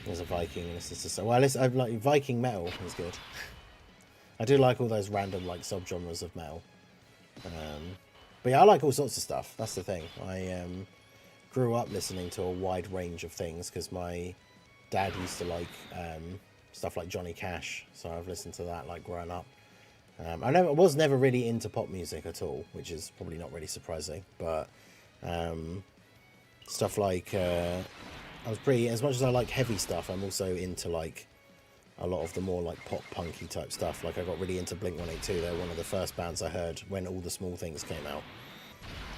There's a Viking and it's just well, I like Viking metal is good. I do like all those random like subgenres of metal. But yeah, I like all sorts of stuff. That's the thing. I grew up listening to a wide range of things because my dad used to like stuff like Johnny Cash, so I've listened to that like growing up. I was never really into pop music at all, which is probably not really surprising. But stuff like I was pretty, as much as I like heavy stuff, I'm also into like a lot of the more like pop punky type stuff. Like I got really into Blink-182. They were one of the first bands I heard when All the Small Things came out.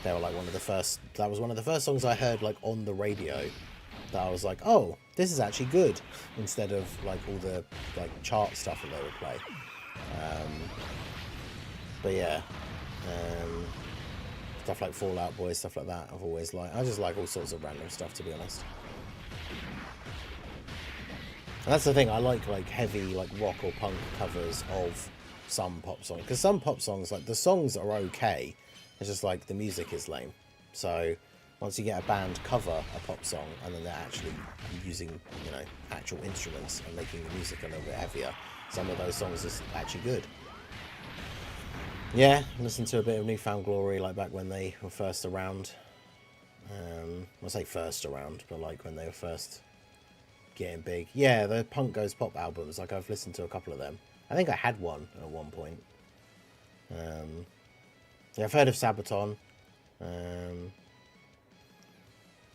They were like one of the first. That was one of the first songs I heard like on the radio. That I was like, oh, this is actually good, instead of like all the like chart stuff that they would play. But yeah, stuff like Fall Out Boy, stuff like that. I've always liked. I just like all sorts of random stuff, to be honest. And that's the thing. I like heavy like rock or punk covers of some pop songs, because some pop songs, like the songs are okay. It's just like the music is lame. So once you get a band cover a pop song and then they're actually using, you know, actual instruments and making the music a little bit heavier, some of those songs are actually good. Yeah, listen to a bit of New Found Glory, like back when they were first around. I say first around, but like when they were first getting big. Yeah, the Punk Goes Pop albums, like I've listened to a couple of them. I think I had one at one point. Yeah, I've heard of Sabaton.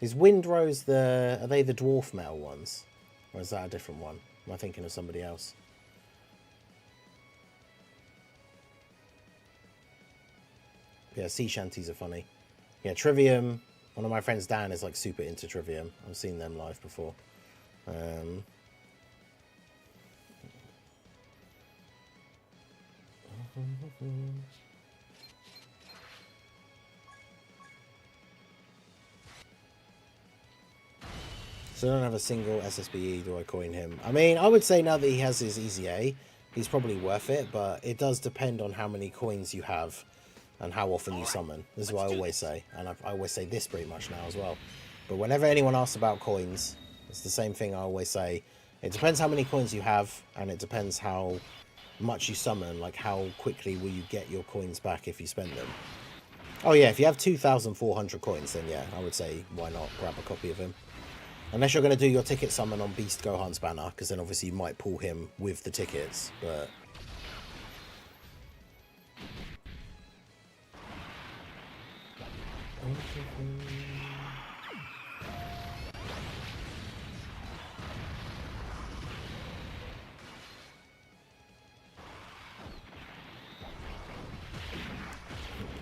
Is Windrose are they the dwarf metal ones? Or is that a different one? Am I thinking of somebody else? Yeah, sea shanties are funny. Yeah, Trivium. One of my friends, Dan, is like super into Trivium. I've seen them live before. So I don't have a single SSBE, do I coin him? I mean, I would say now that he has his EZA, he's probably worth it, but it does depend on how many coins you have and how often you summon. This is what I always say, and I always say this pretty much now as well. But whenever anyone asks about coins, it's the same thing I always say. It depends how many coins you have, and it depends how much you summon, like how quickly will you get your coins back if you spend them. Oh yeah, if you have 2,400 coins, then yeah, I would say why not grab a copy of him. Unless you're going to do your ticket summon on Beast Gohan's banner, because then obviously you might pull him with the tickets, but...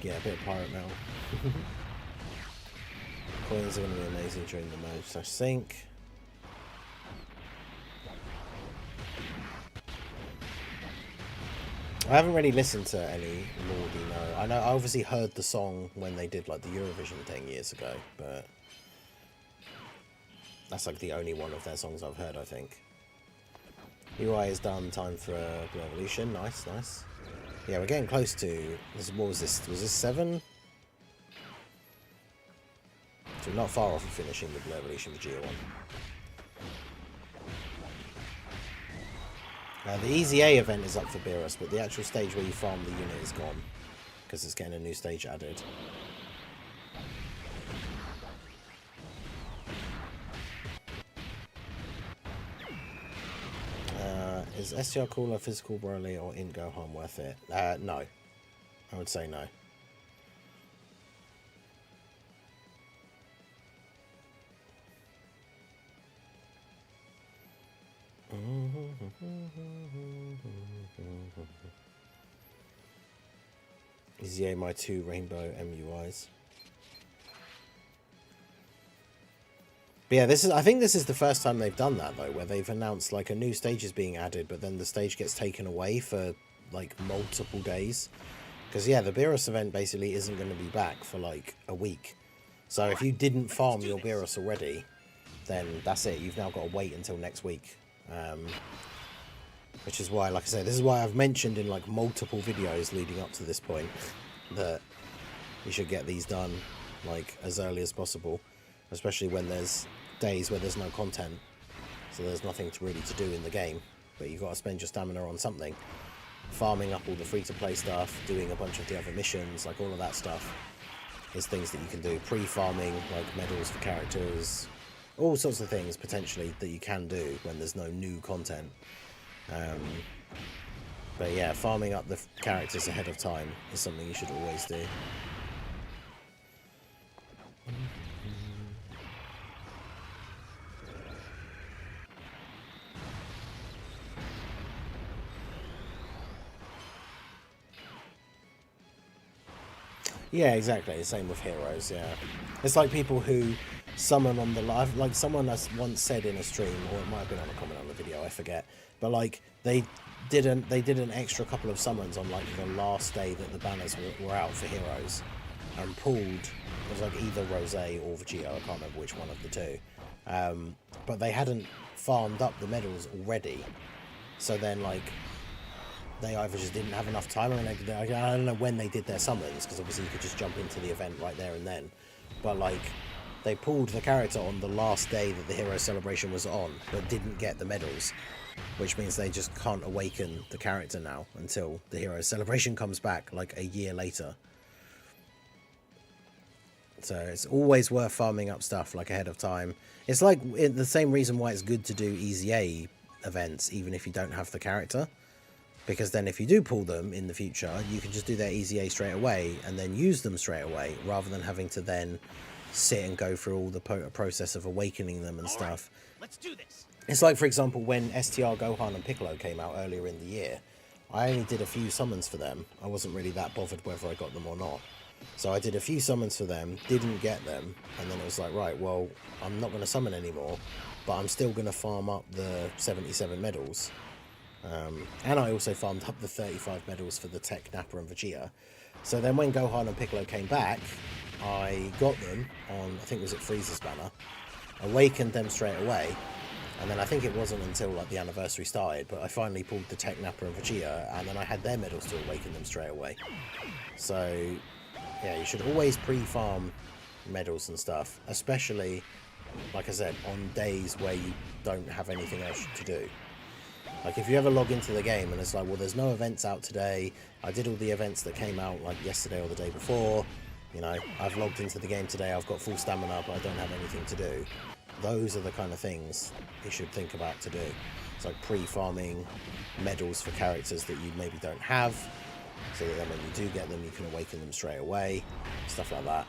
Yeah, a bit of pirate metal. Coins are going to be amazing during the match, I think. I haven't really listened to any Lordy, no. I know I obviously heard the song when they did like the Eurovision thing years ago, but that's like the only one of their songs I've heard, I think. UI is done, time for Blue Evolution. Nice, nice. Yeah, we're getting close to what was this? Was this 7? So we're not far off of finishing the Blue Evolution Vegeta one. The EZA event is up for Beerus, but the actual stage where you farm the unit is gone, because it's getting a new stage added. Is STR Cooler, Physical Broly, or Int Gohan worth it? No. I would say no. EZA my 2 rainbow MUIs. But yeah, I think this is the first time they've done that though, where they've announced like a new stage is being added, but then the stage gets taken away for like multiple days. Because yeah, the Beerus event basically isn't going to be back for like a week. So if you didn't farm your Beerus already, then that's it. You've now got to wait until next week. Which is why, like I said, this is why I've mentioned in like multiple videos leading up to this point that you should get these done like as early as possible, especially when there's days where there's no content, so there's nothing really to do in the game, but you've got to spend your stamina on something. Farming up all the free-to-play stuff, doing a bunch of the other missions, like all of that stuff is things that you can do. Pre-farming, like medals for characters, all sorts of things potentially that you can do when there's no new content. But yeah, farming up the characters ahead of time is something you should always do. Yeah, exactly. Same with heroes, yeah. It's like people who summon on the live, like someone has once said in a stream, or it might have been on a comment on the video, I forget. But like they did an extra couple of summons on like the last day that the banners were out for heroes, and pulled, it was like either Rose or Vegeta, I can't remember which one of the two. But they hadn't farmed up the medals already, so then like they either just didn't have enough time, or I don't know when they did their summons, because obviously you could just jump into the event right there and then. But like, they pulled the character on the last day that the hero celebration was on, but didn't get the medals, which means they just can't awaken the character now until the hero celebration comes back like a year later. So it's always worth farming up stuff like ahead of time. It's like the same reason why it's good to do EZA events even if you don't have the character. Because then if you do pull them in the future, you can just do their EZA straight away and then use them straight away, rather than having to then sit and go through all the process of awakening them and stuff. Right, let's do this. It's like, for example, when STR Gohan and Piccolo came out earlier in the year, I only did a few summons for them. I wasn't really that bothered whether I got them or not. So I did a few summons for them, didn't get them, and then it was like, right, well, I'm not going to summon anymore, but I'm still going to farm up the 77 medals. And I also farmed up the 35 medals for the Tech, Nappa and Vegeta. So then when Gohan and Piccolo came back, I got them on, I think it was at Frieza's banner, awakened them straight away, and then I think it wasn't until like the anniversary started, but I finally pulled the Tech, Nappa and Vegeta, and then I had their medals to awaken them straight away. So yeah, you should always pre-farm medals and stuff, especially, like I said, on days where you don't have anything else to do. Like if you ever log into the game and it's like, well, there's no events out today, I did all the events that came out like yesterday or the day before, you know, I've logged into the game today, I've got full stamina, but I don't have anything to do. Those are the kind of things you should think about to do. It's like pre-farming medals for characters that you maybe don't have, so that then when you do get them, you can awaken them straight away, stuff like that.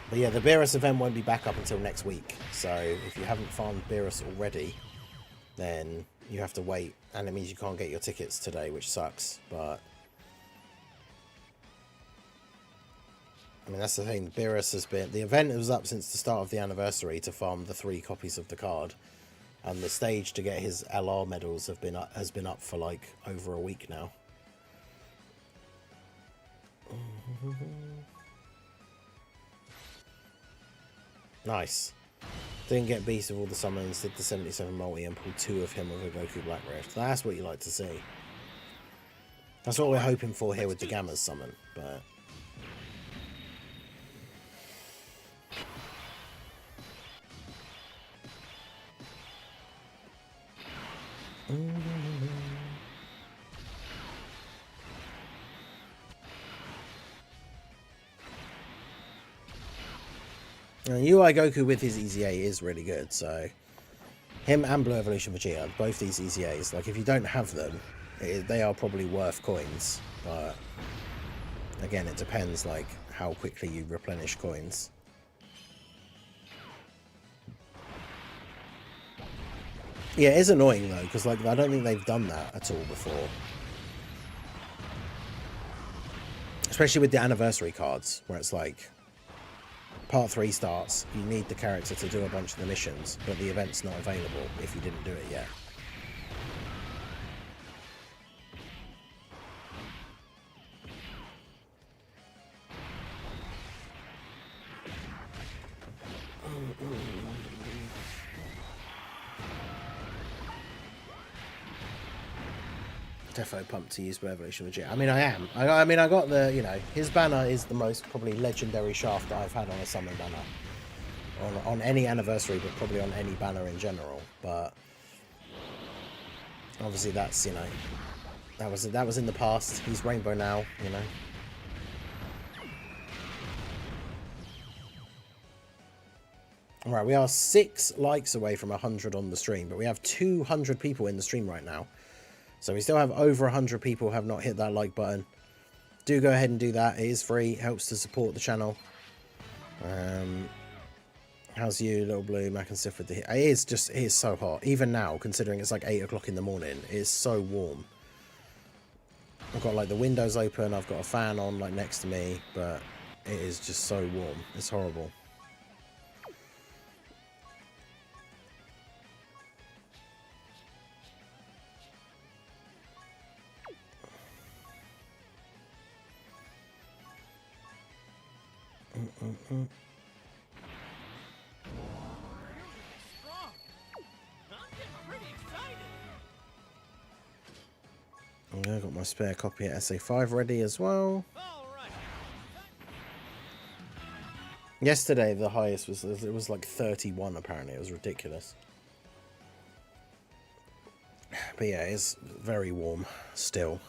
But yeah, the Beerus event won't be back up until next week, so if you haven't farmed Beerus already, then you have to wait, and it means you can't get your tickets today, which sucks. But I mean, that's the thing. Beerus has been, the event was up since the start of the anniversary to farm the 3 copies of the card, and the stage to get his LR medals has been up for like over a week now. Nice. Didn't get Beast of all the summons, did the 77 multi and pulled 2 of him with a Goku Black Rift. That's what you like to see. That's what we're hoping for here with the Gamma's summon, but... UI Goku with his EZA is really good, so him and Blue Evolution Vegeta, both these EZAs, like if you don't have them, they are probably worth coins, but again, it depends like how quickly you replenish coins. Yeah, it is annoying though, because like I don't think they've done that at all before. Especially with the anniversary cards, where it's like, part 3 starts, you need the character to do a bunch of the missions, but the event's not available if you didn't do it yet. Defo pumped to use Revolution Vegeta. I mean, I am. I mean, I got the, you know, his banner is the most probably legendary shaft that I've had on a summon banner. On any anniversary, but probably on any banner in general. But obviously that's, you know, that was in the past. He's Rainbow now, you know. Alright, we are 6 likes away from 100 on the stream, but we have 200 people in the stream right now. So we still have over 100 people who have not hit that like button. Do go ahead and do that. It is free. It helps to support the channel. How's you, Little Blue, Mac and Sif with the... It is so hot. Even now, considering it's like 8 o'clock in the morning, it is so warm. I've got like the windows open. I've got a fan on like next to me, but it is just so warm. It's horrible. I got my spare copy at SA5 ready as well. Yesterday the highest was like 31 apparently. It was ridiculous. But yeah, it's very warm still.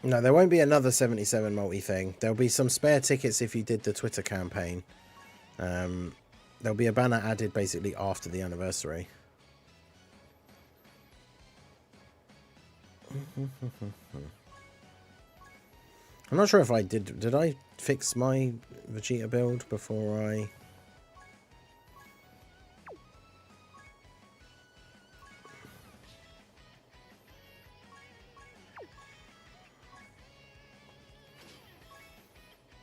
No, there won't be another 77 multi thing. There'll be some spare tickets if you did the Twitter campaign. There'll be a banner added basically after the anniversary. I'm not sure if I did I fix my Vegeta build before I...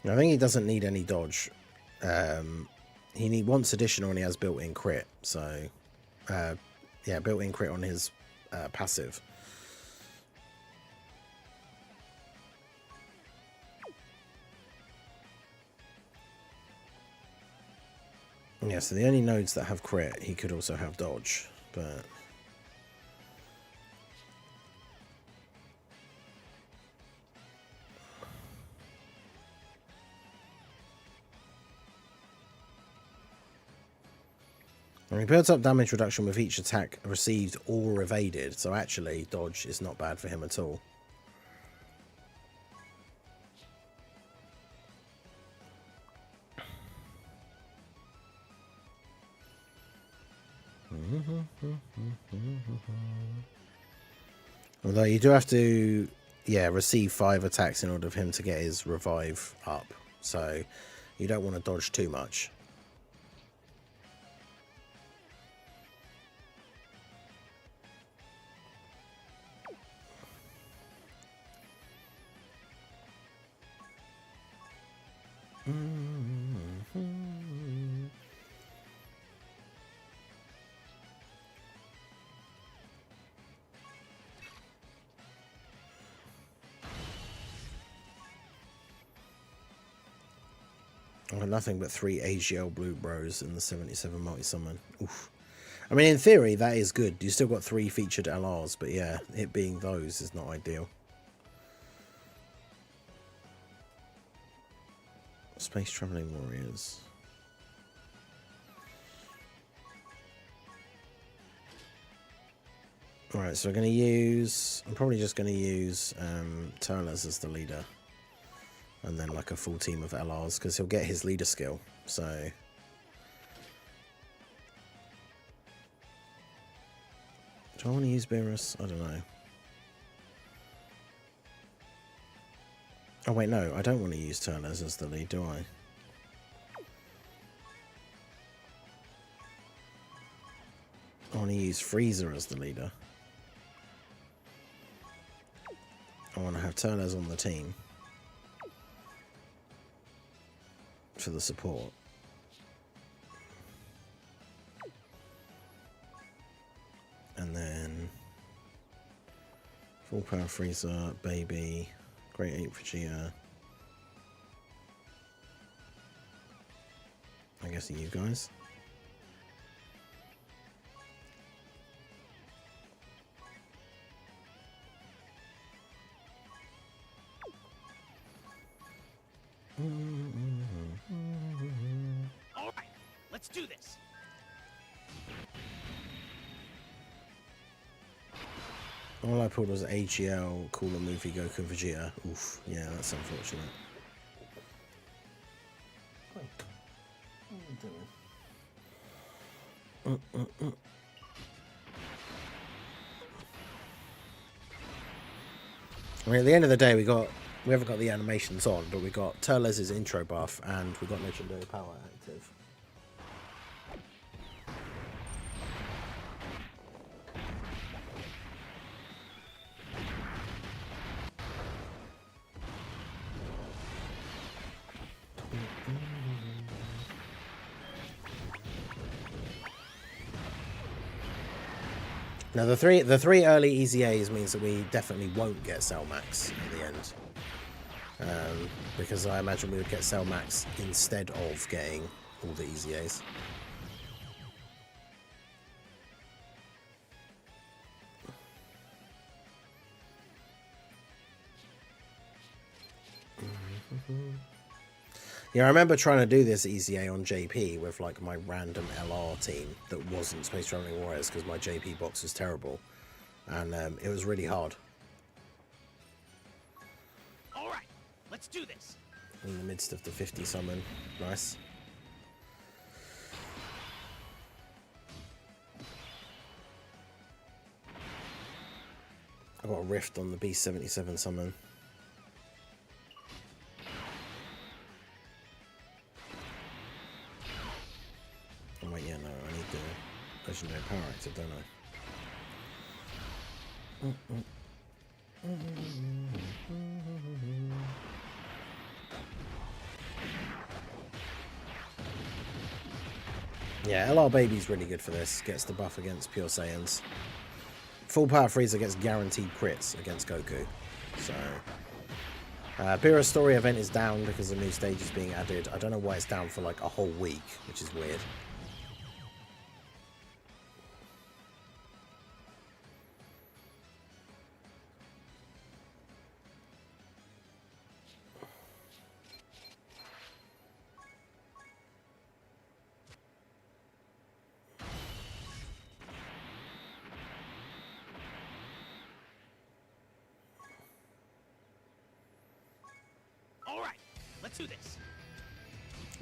I think he doesn't need any dodge. He wants additional and he has built-in crit. So, yeah, built-in crit on his passive. Yeah, so the only nodes that have crit, he could also have dodge, but... And he builds up damage reduction with each attack received or evaded, so actually dodge is not bad for him at all. Although you do have to, yeah, receive 5 attacks in order for him to get his revive up, so you don't want to dodge too much. I've got nothing but 3 AGL blue bros in the 77 multi-summon. Oof. I mean, in theory, that is good. You still got 3 featured LRs, but yeah, it being those is not ideal. Space Traveling Warriors. Alright, so we're going to use... I'm probably just going to use Turles as the leader. And then like a full team of LRs, because he'll get his leader skill. So... do I want to use Beerus? I don't know. Oh wait, no, I don't want to use Turles as the lead, do I? I want to use Freezer as the leader. I want to have Turles on the team for the support. And then full power Freezer, Baby, Great Ape Vegeta. I guess you guys. All right, let's do this. All I pulled was AGL, Cooler Movie, Goku, Vegeta. Oof, yeah, that's unfortunate. What are you doing? I mean, at the end of the day, we haven't got the animations on, but we got Turles' intro buff and we got Legendary Power active. Now the three early EZAs means that we definitely won't get Cell Max in the end, because I imagine we would get Cell Max instead of getting all the EZAs. Yeah, I remember trying to do this EZA on JP with like my random LR team that wasn't Space Traveling Warriors because my JP box was terrible, and it was really hard. All right, let's do this. In the midst of the 50 summon, nice. I got a rift on the B77 summon. Oh wait, yeah, no, I need the Legendary Power active, don't I? Yeah, LR Baby's really good for this. Gets the buff against Pure Saiyans. Full Power Freezer gets guaranteed crits against Goku. So... Beerus story event is down because a new stage is being added. I don't know why it's down for like a whole week, which is weird. All right, let's do this.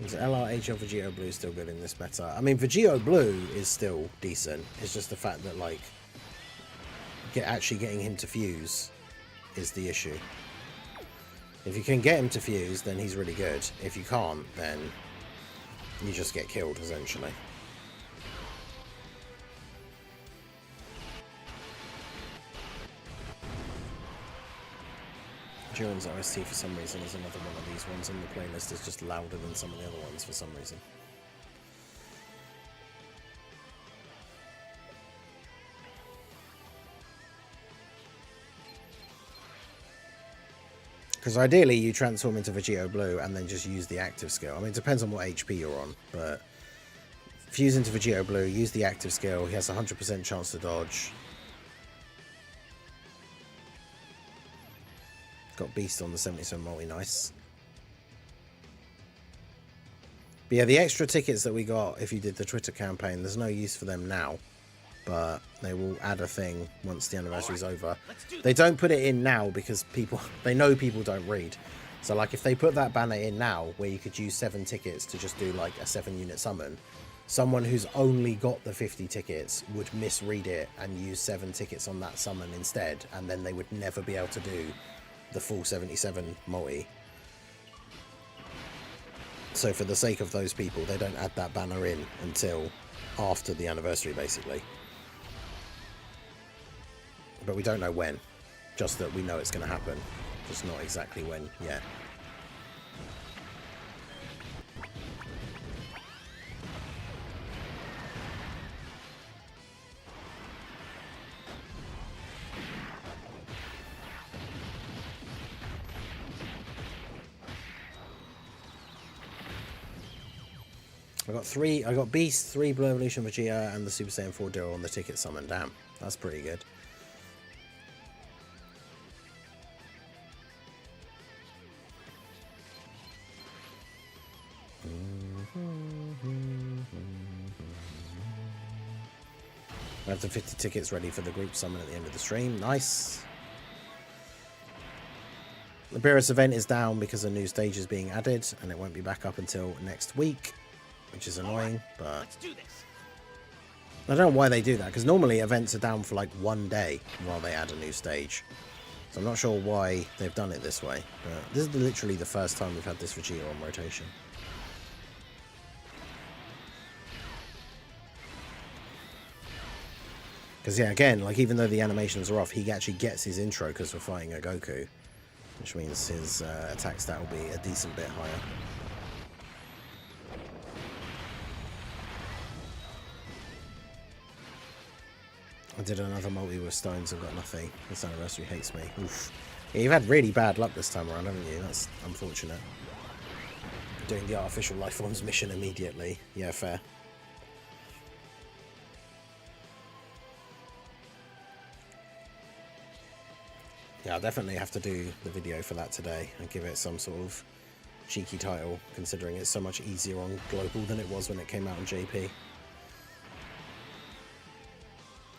Is LR HL Vegito Blue still good in this meta? I mean, Vegito Blue is still decent. It's just the fact that, like, actually getting him to fuse is the issue. If you can get him to fuse, then he's really good. If you can't, then you just get killed, essentially. June's OST for some reason is another one of these ones on the playlist. Is just louder than some of the other ones for some reason. Because ideally you transform into Vegito Blue and then just use the active skill. I mean, it depends on what HP you're on, but fuse into Vegito Blue, use the active skill. He has a 100% chance to dodge. Got Beast on the 77 multi, nice. But yeah, the extra tickets that we got if you did the Twitter campaign, there's no use for them now. but they will add a thing once the anniversary's over. Let's do They this. don't put it in now because they know people don't read. So like if they put that banner in now where you could use 7 tickets to just do like a 7-unit summon, someone who's only got the 50 tickets would misread it and use 7 tickets on that summon instead, and then they would never be able to do the full 77 multi. So for the sake of those people, they don't add that banner in until after the anniversary, basically. But we don't know when, just that we know it's going to happen, just not exactly when yet. I got Beast, 3 Blue Evolution Vegeta, and the Super Saiyan 4 Duo on the ticket summon. Damn, that's pretty good. I have the 50 tickets ready for the group summon at the end of the stream. Nice. The Beerus event is down because a new stage is being added, and it won't be back up until next week, which is annoying, but Let's do this. I don't know why they do that, because normally events are down for like 1 day while they add a new stage. So I'm not sure why they've done it this way, but this is literally the first time we've had this Vegeta on rotation. Because yeah, again, like even though the animations are off, he actually gets his intro because we're fighting a Goku, which means his attack stat will be a decent bit higher. I did another multi with stones and got nothing. This anniversary hates me. Oof. Yeah, you've had really bad luck this time around, haven't you? That's unfortunate. Doing the artificial life forms mission immediately. Yeah, fair. Yeah, I'll definitely have to do the video for that today and give it some sort of cheeky title, considering it's so much easier on Global than it was when it came out on JP.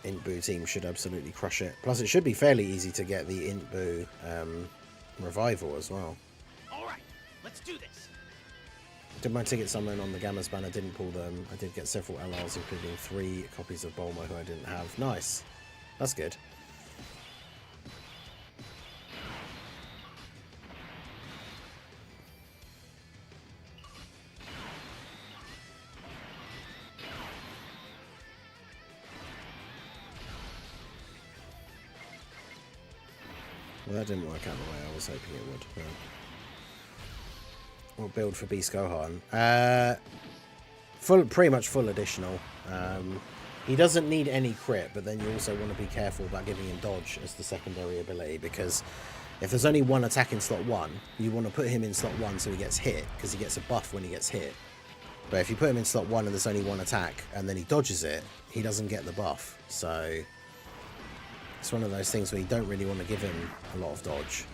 Int Boo team should absolutely crush it. Plus, it should be fairly easy to get the Int Boo revival as well. Alright, let's do this. Did my ticket summon on the Gamma Span, I didn't pull them. I did get several LRs, including 3 copies of Bulma who I didn't have. Nice. That's good. Well, that didn't work out the way I was hoping it would. But... What build for Beast Gohan? Pretty much full additional. He doesn't need any crit, but then you also want to be careful about giving him dodge as the secondary ability, because if there's only 1 attack in slot 1, you want to put him in slot 1 so he gets hit, because he gets a buff when he gets hit. But if you put him in slot 1 and there's only 1 attack, and then he dodges it, he doesn't get the buff. So it's one of those things where you don't really want to give him a lot of dodge.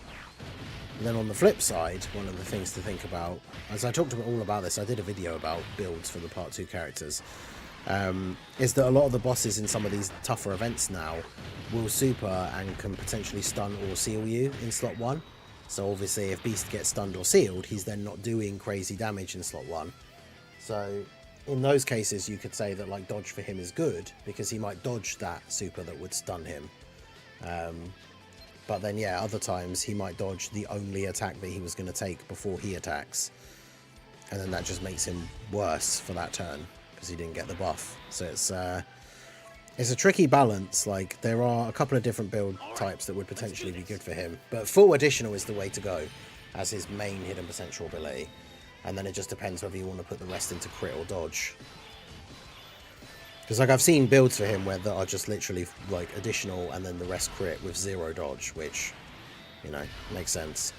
And then on the flip side, one of the things to think about, as I talked all about this, I did a video about builds for the Part 2 characters, is that a lot of the bosses in some of these tougher events now will super and can potentially stun or seal you in slot 1. So obviously if Beast gets stunned or sealed, he's then not doing crazy damage in slot 1. So in those cases you could say that like dodge for him is good, because he might dodge that super that would stun him. But then yeah, other times he might dodge the only attack that he was going to take before he attacks, and then that just makes him worse for that turn because he didn't get the buff. So it's a tricky balance. Like there are a couple of different build types that would potentially be good for him, but full additional is the way to go as his main hidden potential ability, and then it just depends whether you want to put the rest into crit or dodge. Because like I've seen builds for him where that are just literally like additional and then the rest crit with 0 dodge, which, you know, makes sense.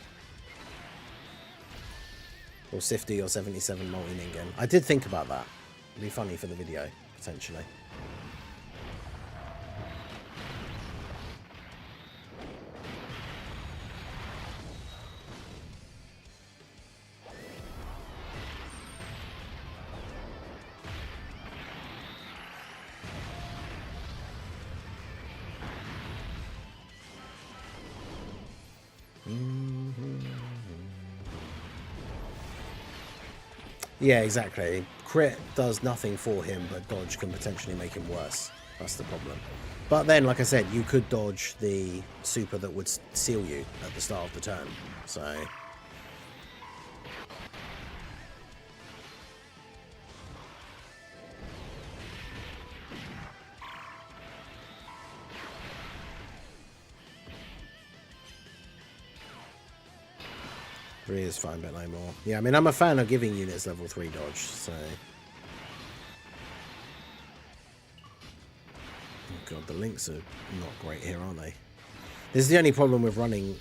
Or Sifty or 77 multi-ningen. I did think about that. It'd be funny for the video, potentially. Yeah, exactly. Crit does nothing for him, but dodge can potentially make him worse. That's the problem. But then, like I said, you could dodge the super that would seal you at the start of the turn. So... Three is fine, but no more. Yeah, I mean, I'm a fan of giving units level 3 dodge, so... Oh god, the links are not great here, are they? This is the only problem with running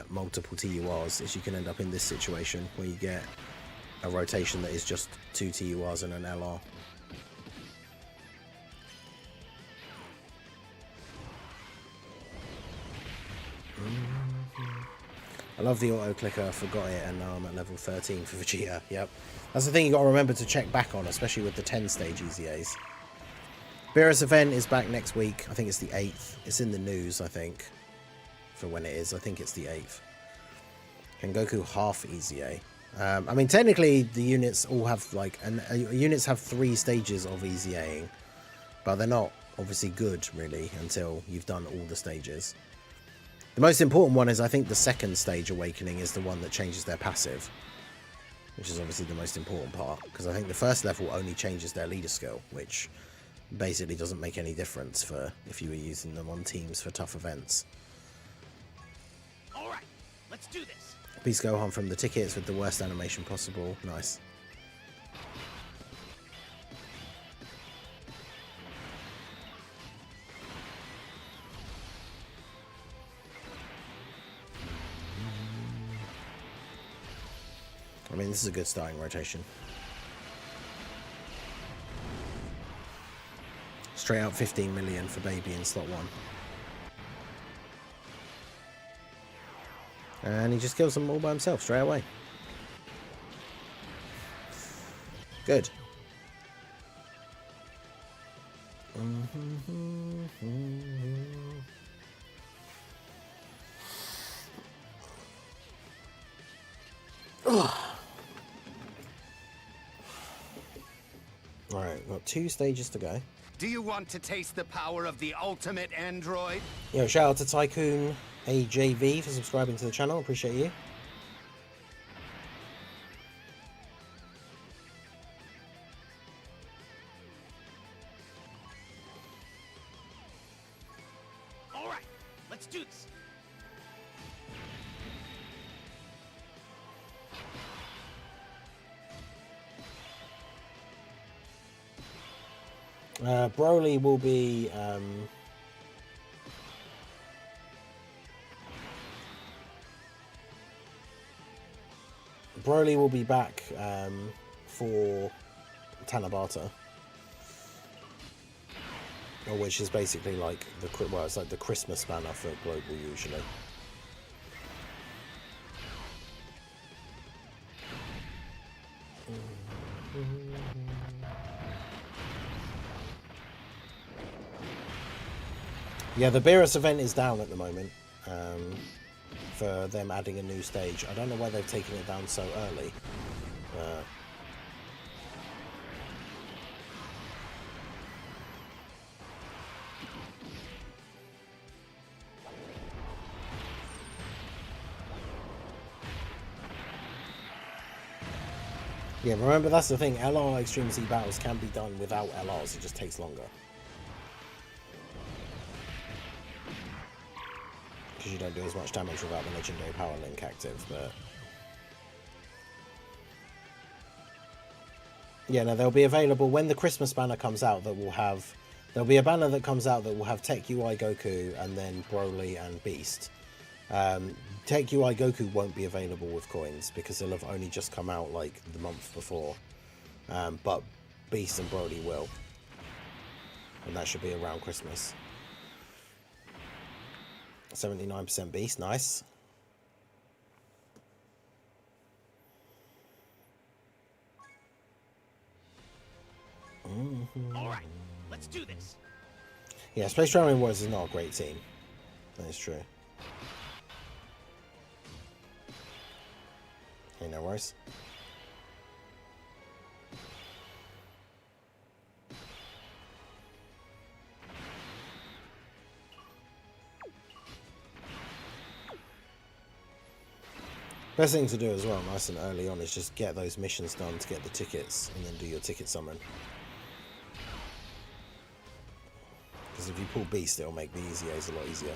multiple TURs, is you can end up in this situation where you get a rotation that is just 2 TURs and an LR. I love the auto clicker, I forgot it, and now I'm at level 13 for Vegeta. Yep. That's the thing you got to remember to check back on, especially with the 10 stage EZAs. Beerus event is back next week. I think it's the 8th. It's in the news, I think, for when it is. I think it's the 8th. Can Goku half EZA? I mean, technically, the units all have, like, units have 3 stages of EZAing, but they're not obviously good, really, until you've done all the stages. The most important one is, I think, the 2nd stage awakening is the one that changes their passive, which is obviously the most important part, because I think the 1st level only changes their leader skill, which basically doesn't make any difference for if you were using them on teams for tough events. All right, let's do this. Beast Gohan from the tickets with the worst animation possible. Nice. I mean, this is a good starting rotation. Straight out 15 million for Baby in slot 1. And he just kills them all by himself straight away. Good. Alright, got 2 stages to go. Do you want to taste the power of the ultimate android? Yo, shout out to Tycoon AJV for subscribing to the channel. Appreciate you. All right, let's do this. Broly will be back for Tanabata, which is basically like it's like the Christmas banner for global usually. Yeah, the Beerus event is down at the moment for them adding a new stage. I don't know why they've taken it down so early. Yeah, remember that's the thing. LR Extreme Z battles can be done without LRs. It just takes longer. Because you don't do as much damage without the legendary power link active, but yeah, no, they'll be available when the Christmas banner comes out. There'll be a banner that comes out that will have Tech UI Goku and then Broly and Beast. Tech UI Goku won't be available with coins because they'll have only just come out like the month before, but Beast and Broly will, and that should be around Christmas. 79% Beast, nice. All right, let's do this. Yeah, Space Traveling Warriors is not a great team. That is true. Hey, no worries. Best thing to do as well, nice and early on, is just get those missions done to get the tickets, and then do your ticket summon. Because if you pull Beast, it'll make the EZA's a lot easier.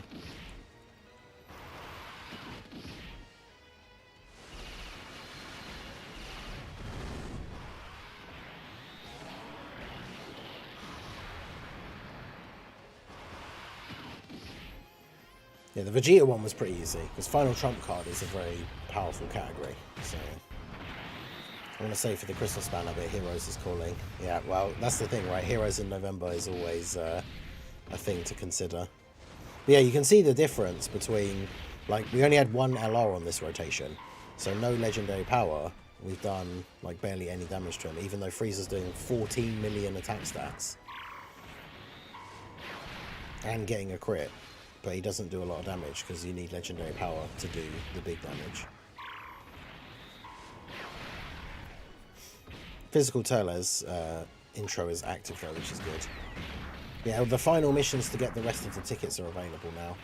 Yeah, the Vegeta one was pretty easy, because Final Trump card is a very powerful category, so... I want to say for the Christmas banner, but Heroes is calling. Yeah, well, that's the thing, right? Heroes in November is always a thing to consider. But yeah, you can see the difference between... Like, we only had one LR on this rotation, so no legendary power. We've done, like, barely any damage to him, even though Frieza's doing 14 million attack stats. And getting a crit. But he doesn't do a lot of damage because you need legendary power to do the big damage. Physical Turles intro is active though, which is good. Yeah, the final missions to get the rest of the tickets are available now.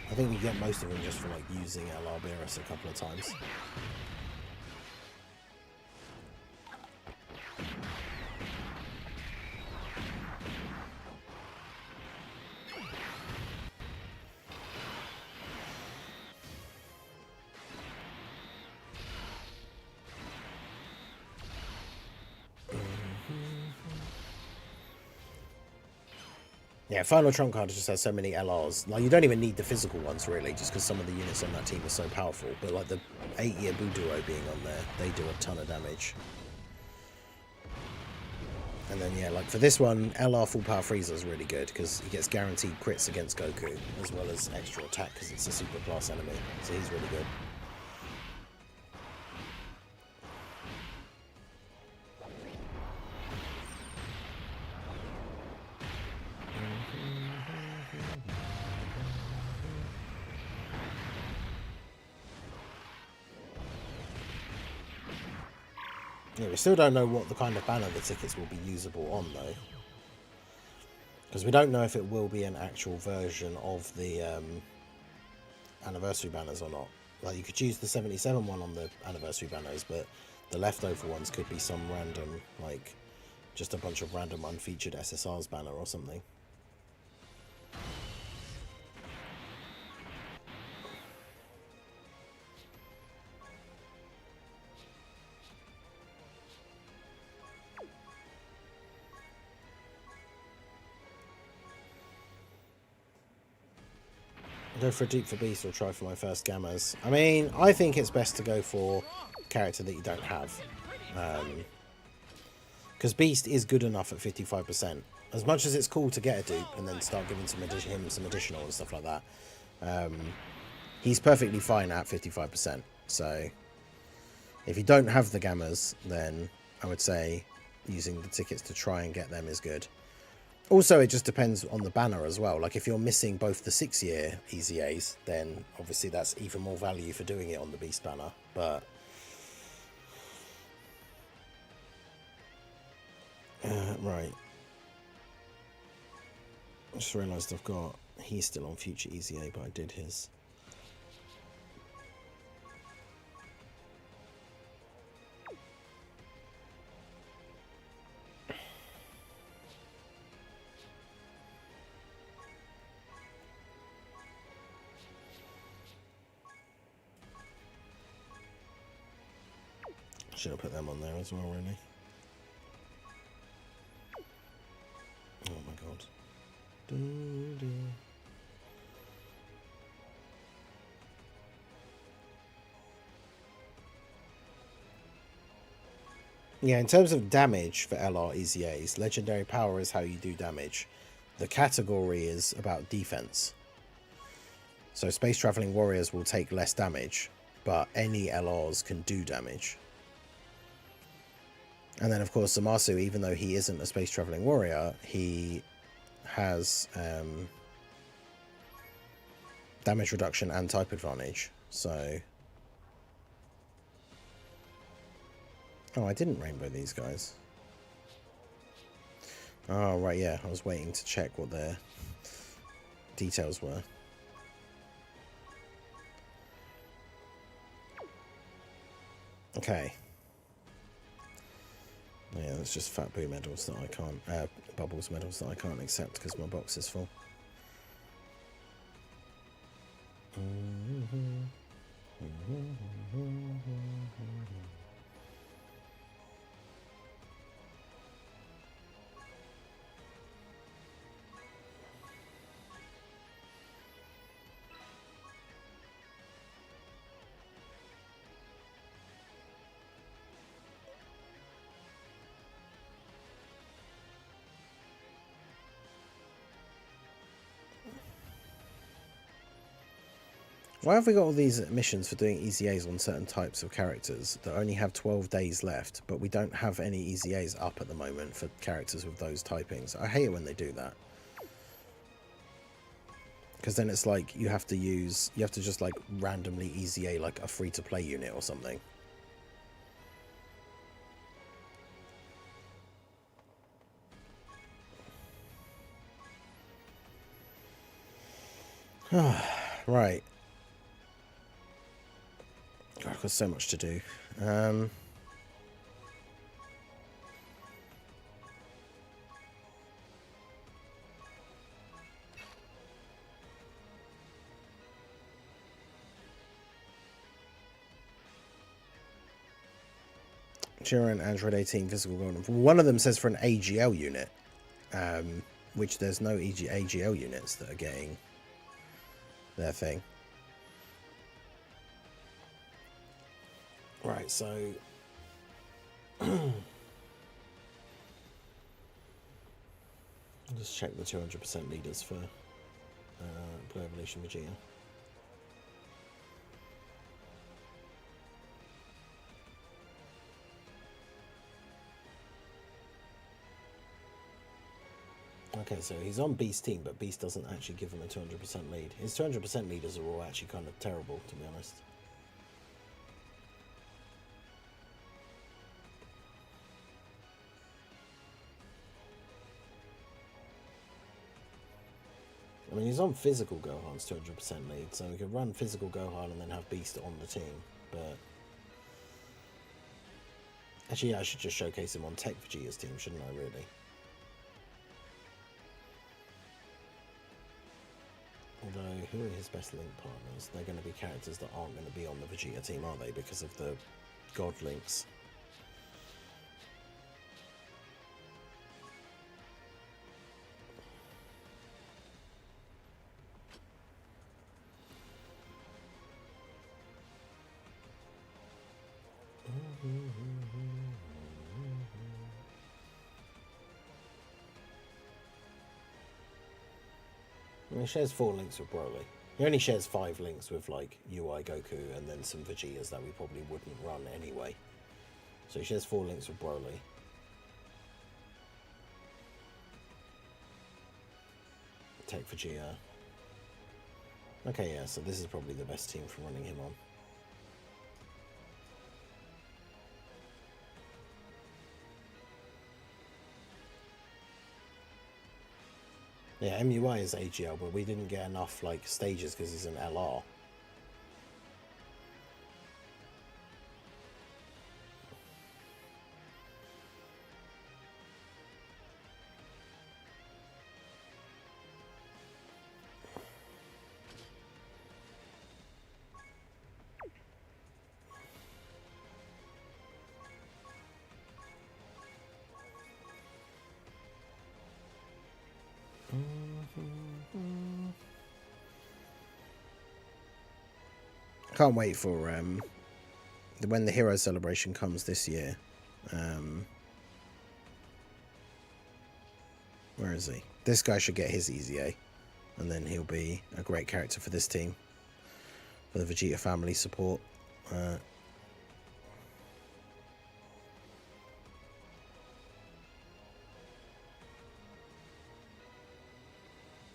I think we get most of them just for like using LR Beerus a couple of times. Yeah, Final Trump card just has so many LRs. Like, you don't even need the physical ones, really, just because some of the units on that team are so powerful. But, like, the 8-year Buduo being on there, they do a ton of damage. And then, yeah, like, for this one, LR Full Power Frieza is really good, because he gets guaranteed crits against Goku, as well as extra attack, because it's a super class enemy. So he's really good. Yeah, we still don't know what the kind of banner the tickets will be usable on, though. Because we don't know if it will be an actual version of the anniversary banners or not. Like, you could use the 77 one on the anniversary banners, but the leftover ones could be some random, like, just a bunch of random unfeatured SSR's banner or something. Go for a Dupe for Beast or try for my first Gammas. I mean, I think it's best to go for a character that you don't have. Because Beast is good enough at 55%. As much as it's cool to get a dupe and then start giving him some additional and stuff like that, he's perfectly fine at 55%. So, if you don't have the Gammas, then I would say using the tickets to try and get them is good. Also, it just depends on the banner as well. Like, if you're missing both the 6-year EZA's, then obviously that's even more value for doing it on the Beast banner. But right. I just realised I've got... He's still on future EZA, but I did his. Should have put them on there as well, really. Oh my god. Yeah, in terms of damage for LR EZA's, legendary power is how you do damage. The category is about defense. So space traveling warriors will take less damage, but any LRs can do damage. And then, of course, Zamasu, even though he isn't a space traveling warrior, he has damage reduction and type advantage. So, oh, I didn't rainbow these guys. Oh, right, yeah, I was waiting to check what their details were. Okay. Yeah, that's just Fat Boo medals that I can't, Bubbles medals that I can't accept because my box is full. Why have we got all these missions for doing EZAs on certain types of characters that only have 12 days left, but we don't have any EZAs up at the moment for characters with those typings? I hate it when they do that. Because then it's like you have to just like randomly EZA like a free-to-play unit or something. Right. God, I've got so much to do. Jiren, Android 18, physical golden. One of them says for an AGL unit, which there's no AGL units that are getting their thing. Right, so I'll just check the 200% leaders for Blue Evolution Vegeta. Okay, so he's on Beast's team, but Beast doesn't actually give him a 200% lead. His 200% leaders are all actually kind of terrible, to be honest. I mean, he's on physical Gohan's 200% lead, so we could run physical Gohan and then have Beast on the team, but... Actually, yeah, I should just showcase him on Tech Vegeta's team, shouldn't I, really? Although, who are his best link partners? They're going to be characters that aren't going to be on the Vegeta team, are they? Because of the God links. He shares 4 links with Broly. He only shares 5 links with like UI Goku and then some Vegetas that we probably wouldn't run anyway. So he shares 4 links with Broly. Take Vegeta. Okay, yeah, so this is probably the best team for running him on. Yeah, MUI is AGL, but we didn't get enough like stages because he's an LR. Can't wait for when the hero celebration comes this year. Where is he? This guy should get his EZA, and then he'll be a great character for this team, for the Vegeta family support.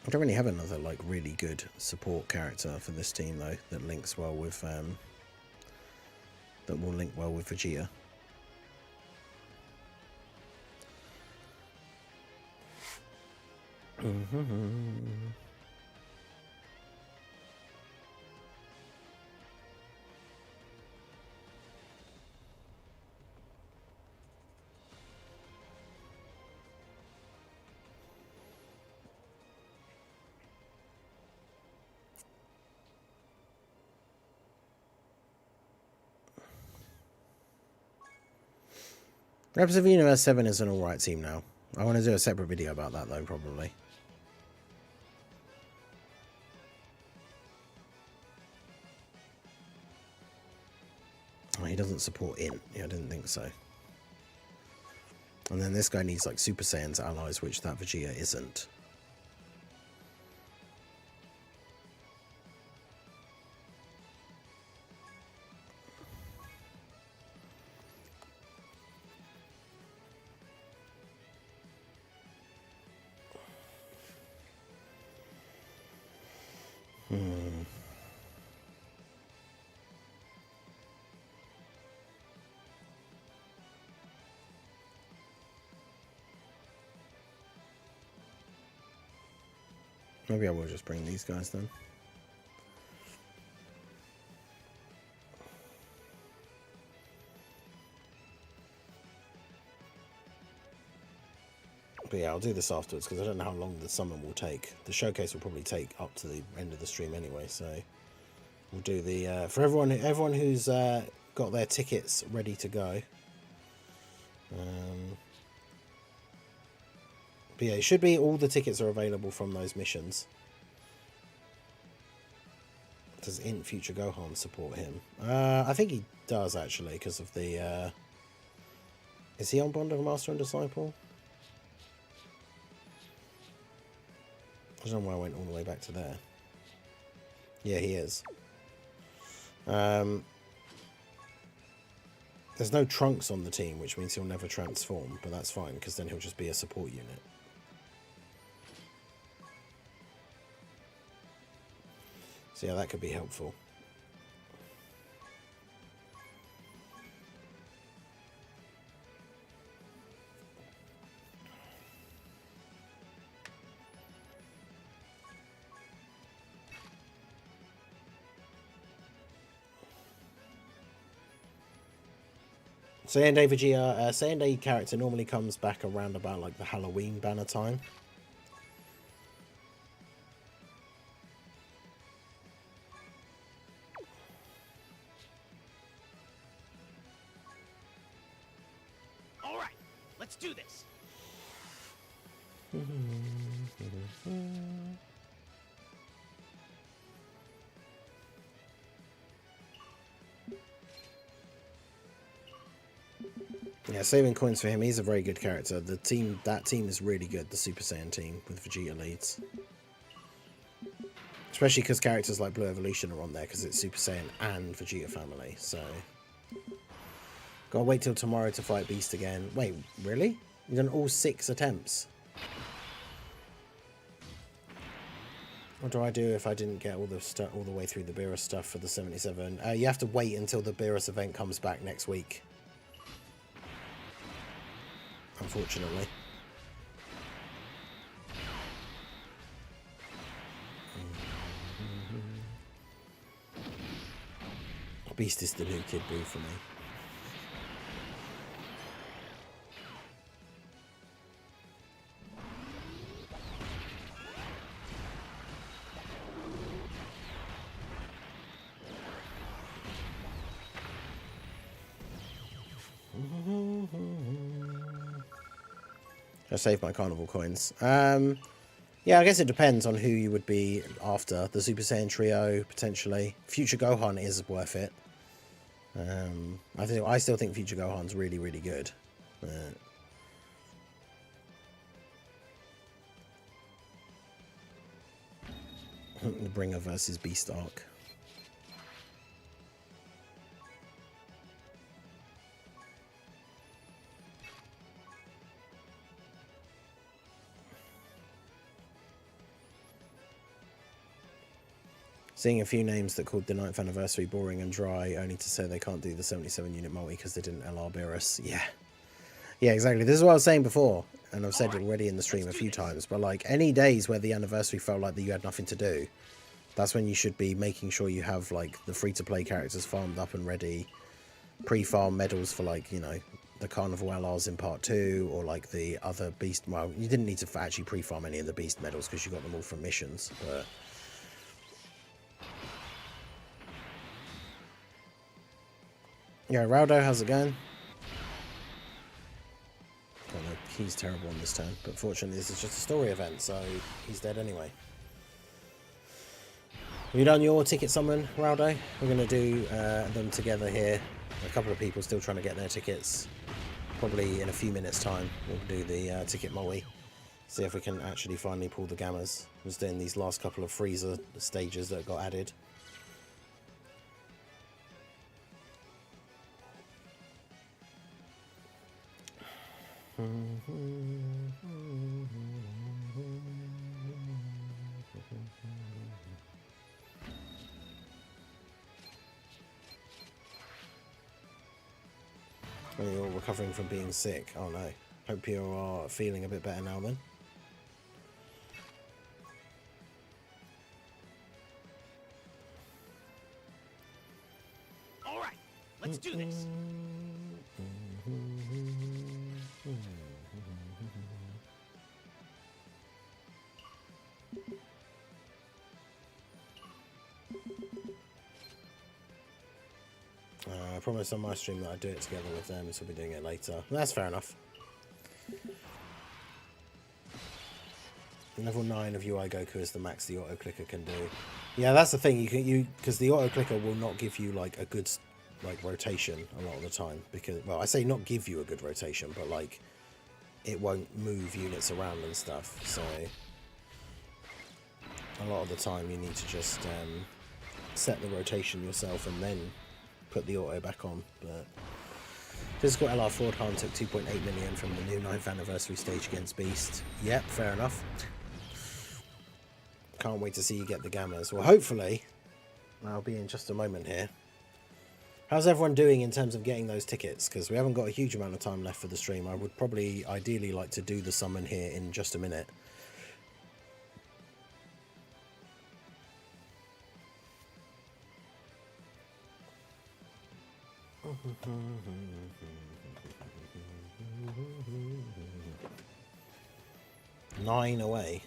I don't really have another like really good support character for this team though that links well with that will link well with Vegeta. Reps of Universe 7 is an alright team now. I want to do a separate video about that though, probably. Oh, he doesn't support Int. Yeah, I didn't think so. And then this guy needs like Super Saiyan's allies, which that Vegeta isn't. Maybe I will just bring these guys then. But yeah, I'll do this afterwards because I don't know how long the summon will take. The showcase will probably take up to the end of the stream anyway, so we'll do the for everyone who's got their tickets ready to go. But yeah, it should be all the tickets are available from those missions. Does Int Future Gohan support him? I think he does actually because of the. Is he on Bond of Master and Disciple? I don't know why I went all the way back to there. Yeah, he is. There's no Trunks on the team, which means he'll never transform, but that's fine, because then he'll just be a support unit. So yeah, that could be helpful. Saiyan Day Vegeta, Saiyan Day character normally comes back around about like the Halloween banner time. All right, let's do this. Yeah, saving coins for him. He's a very good character. That team is really good. The Super Saiyan team with Vegeta leads, especially because characters like Blue Evolution are on there because it's Super Saiyan and Vegeta family. So, gotta wait till tomorrow to fight Beast again. Wait, really? You've done all 6 attempts. What do I do if I didn't get all the way through the Beerus stuff for the 77? You have to wait until the Beerus event comes back next week. Unfortunately. Beast is the new Kid Buu for me. I saved my carnival coins. Yeah, I guess it depends on who you would be after. The Super Saiyan trio, potentially. Future Gohan is worth it. I still think Future Gohan's really, really good. The Bringer versus Beast arc. Seeing a few names that called the 9th anniversary boring and dry, only to say they can't do the 77 unit multi because they didn't LR Beerus. Yeah. Yeah, exactly. This is what I was saying before, and I've said it already in the stream a few times, but like any days where the anniversary felt like that you had nothing to do, that's when you should be making sure you have like the free-to-play characters farmed up and ready, pre-farm medals for like, you know, the Carnival LRs in part 2, or like the other beast. Well, you didn't need to actually pre-farm any of the beast medals because you got them all from missions, but yeah, Raldo, how's it going? God, no, he's terrible on this turn, but fortunately this is just a story event, so he's dead anyway. Have you done your ticket summon, Raldo? We're going to do them together here. A couple of people still trying to get their tickets. Probably in a few minutes' time we'll do the ticket multi. See if we can actually finally pull the gammas. I was doing these last couple of freezer stages that got added. Well, you're recovering from being sick. Oh no. Hope you are feeling a bit better now then. All right, let's do this. I promised on my stream that I'd do it together with them, so we'll be doing it later. That's fair enough. Level 9 of UI Goku is the max the auto clicker can do. Yeah, that's the thing. Because the auto clicker will not give you like a good like rotation a lot of the time. Because, well, I say not give you a good rotation, but like it won't move units around and stuff. So a lot of the time you need to just set the rotation yourself and then put the auto back on. But physical LR Ford Han took 2.8 million from the new 9th anniversary stage against Beast. Yep, fair enough. Can't wait to see you get the gammas. Well, hopefully, I'll be in just a moment here. How's everyone doing in terms of getting those tickets? Because we haven't got a huge amount of time left for the stream. I would probably ideally like to do the summon here in just a minute. Nine away.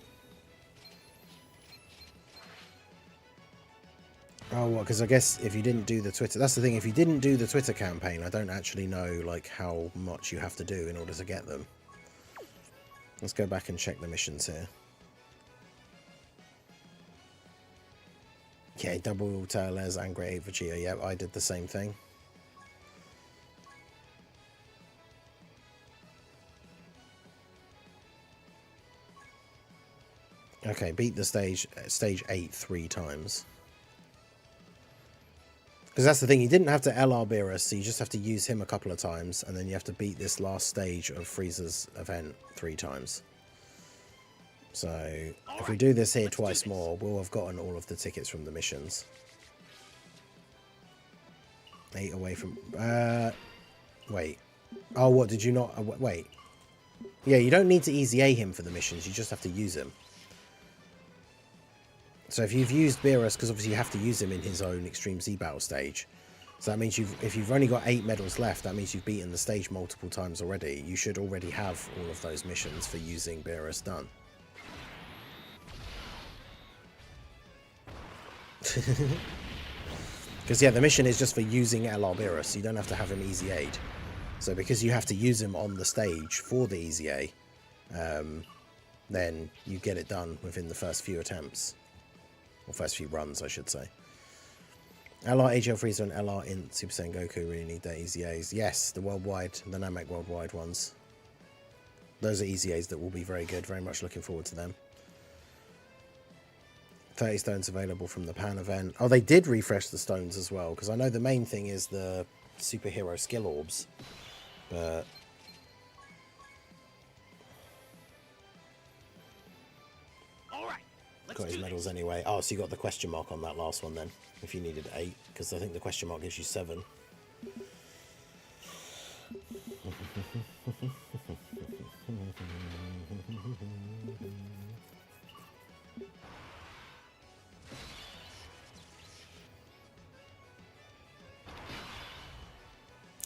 Oh, well, because I guess if you didn't do the Twitter... That's the thing, if you didn't do the Twitter campaign, I don't actually know, like, how much you have to do in order to get them. Let's go back and check the missions here. Okay, double Tailers and Great 8 Vegeta. Yep, I did the same thing. Okay, beat the stage 8 3 times. Because that's the thing, you didn't have to LR Beerus, so you just have to use him a couple of times, and then you have to beat this last stage of Frieza's event 3 times. So, if we do this here twice more, we'll have gotten all of the tickets from the missions. 8 away from... wait. Oh, what, did you not... wait. Yeah, you don't need to easy A him for the missions, you just have to use him. So if you've used Beerus, because obviously you have to use him in his own Extreme Z Battle stage, so that means if you've only got 8 medals left, that means you've beaten the stage multiple times already. You should already have all of those missions for using Beerus done. Because, yeah, the mission is just for using LR Beerus. You don't have to have him Easy Aid. So because you have to use him on the stage for the Easy A, then you get it done within the first few attempts. Or first few runs, I should say. LR HL Freezer and LR in Super Saiyan Goku really need their Easy A's. Yes, the worldwide, the Namek worldwide ones. Those are Easy A's that will be very good. Very much looking forward to them. 30 stones available from the Pan event. Oh, they did refresh the stones as well, because I know the main thing is the superhero skill orbs. But... Let's Got his do medals this. anyway. Oh, so you got the question mark on that last one then, if you needed 8, because I think the question mark gives you 7.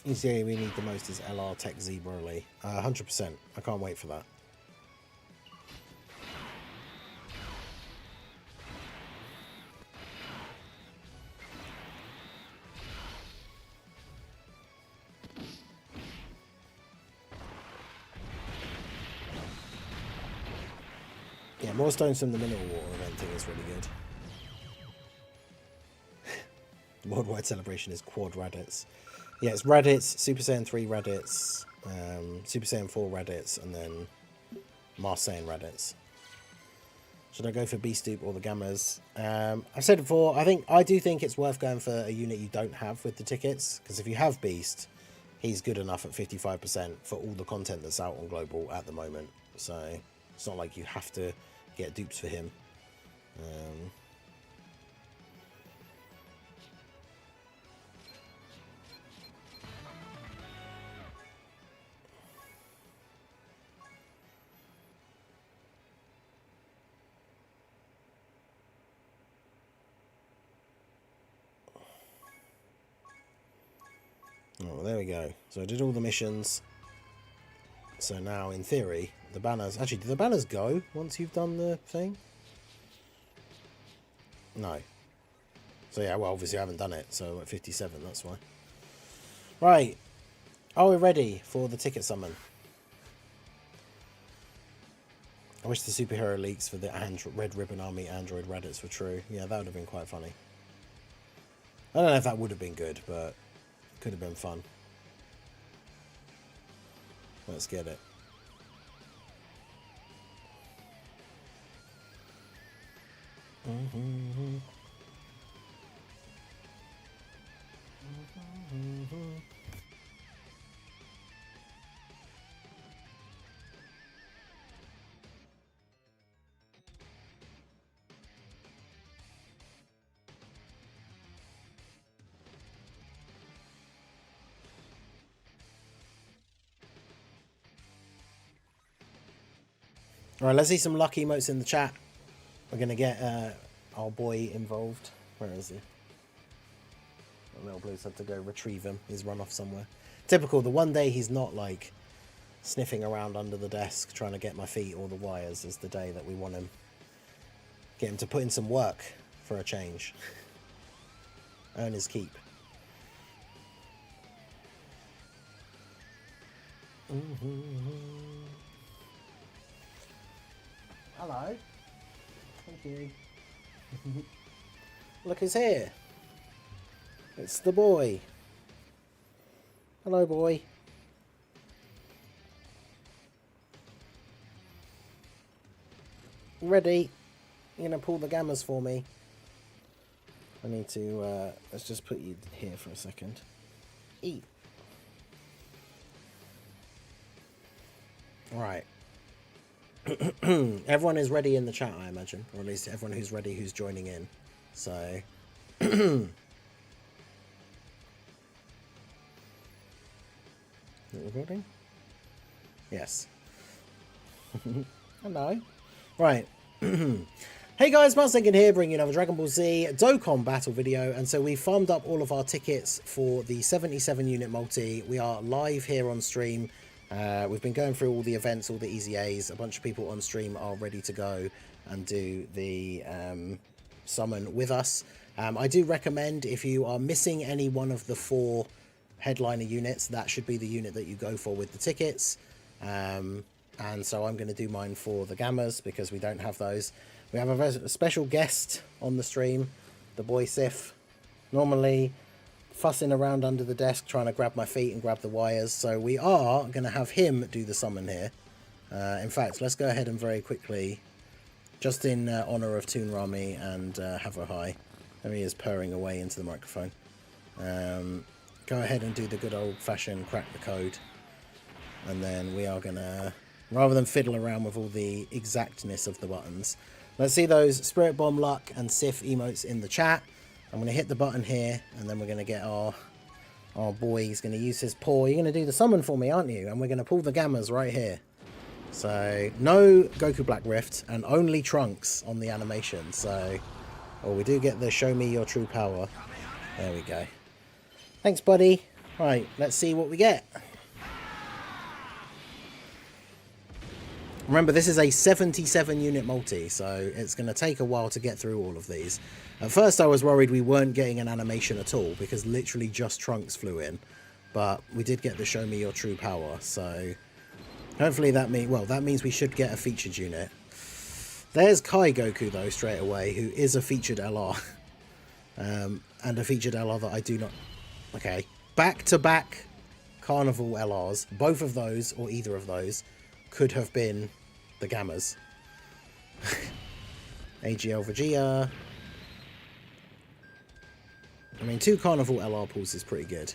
EZA we need the most is LR Tech Z Broly. 100%. I can't wait for that. Yeah, more stones from the mineral water event thing is really good. The worldwide celebration is quad Raditz. Yeah, it's Raditz, Super Saiyan 3 Raditz, Super Saiyan 4 Raditz, and then Mars Saiyan Raditz. Should I go for Beast Dupe or the Gammas? I've said before, I do think it's worth going for a unit you don't have with the tickets, because if you have Beast, he's good enough at 55% for all the content that's out on Global at the moment. So it's not like you have to get dupes for him. Oh, well, there we go. So I did all the missions. So now, in theory, the banners... Actually, do the banners go once you've done the thing? No. So yeah, well, obviously I haven't done it. So at 57, that's why. Right. Are we ready for the ticket summon? I wish the superhero leaks for the Red Ribbon Army Android Raditz were true. Yeah, that would have been quite funny. I don't know if that would have been good, but could have been fun. Let's get it. All right, let's see some luck emotes in the chat. We're going to get our boy involved. Where is he? Little Blue's had to go retrieve him. He's run off somewhere. Typical, the one day he's not like sniffing around under the desk trying to get my feet or the wires is the day that we want him. Get him to put in some work for a change. Earn his keep. Hello. Thank you. Look who's here. It's the boy. Hello, boy. Ready? You're gonna pull the gammas for me. I need to, let's just put you here for a second. Eat. Right. Everyone is ready in the chat, I imagine. Or at least everyone who's ready who's joining in. So... Recording? Yes. Hello. Right. Hey guys, Mustang here, bringing you another Dragon Ball Z Dokkan battle video. And so we farmed up all of our tickets for the 77 unit multi. We are live here on stream. We've been going through all the events, all the EZAs. A bunch of people on stream are ready to go and do the summon with us. I do recommend, if you are missing any one of the 4 headliner units, that should be the unit that you go for with the tickets. And so I'm going to do mine for the Gammas because we don't have those. We have a special guest on the stream, the boy Sif, normally fussing around under the desk trying to grab my feet and grab the wires. So we are going to have him do the summon here. In fact, let's go ahead and very quickly, just in honor of Toon Rami and have a hi. There he is purring away into the microphone. Go ahead and do the good old-fashioned crack the code. And then we are going to, rather than fiddle around with all the exactness of the buttons, Let's see those Spirit Bomb, Luck, and Sif emotes in the chat. I'm going to hit the button here, and then we're going to get our boy. He's going to use his paw. You're going to do the summon for me, aren't you? And we're going to pull the Gammas right here. So, no Goku Black Rift, and only Trunks on the animation. So, oh, we do get the Show Me Your True Power. There we go. Thanks, buddy. Right, let's see what we get. Remember, this is a 77 unit multi, so it's going to take a while to get through all of these. At first I was worried we weren't getting an animation at all, because literally just Trunks flew in. But we did get the Show Me Your True Power, so hopefully that means we should get a featured unit. There's Kai Goku, though, straight away, who is a featured LR. And a featured LR that I do not... Okay, back-to-back Carnival LRs, both of those, or either of those, could have been the Gammas. AGL Vegeta. I mean, 2 Carnival LR pulls is pretty good.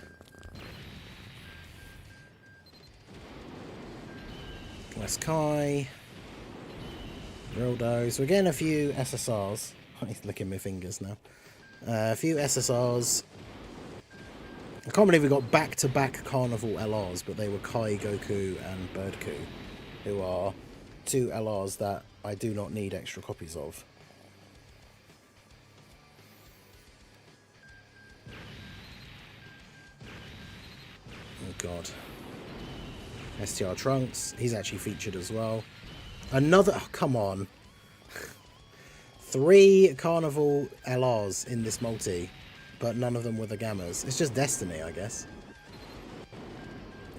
West Kai. Rildo. So we're getting a few SSRs. He's licking my fingers now. A few SSRs. I can't believe we got back-to-back Carnival LRs, but they were Kai, Goku, and Birdku, who are 2 LRs that I do not need extra copies of. Oh god. STR Trunks, he's actually featured as well. Another, oh come on. 3 Carnival LRs in this multi, but none of them were the Gammas. It's just destiny, I guess.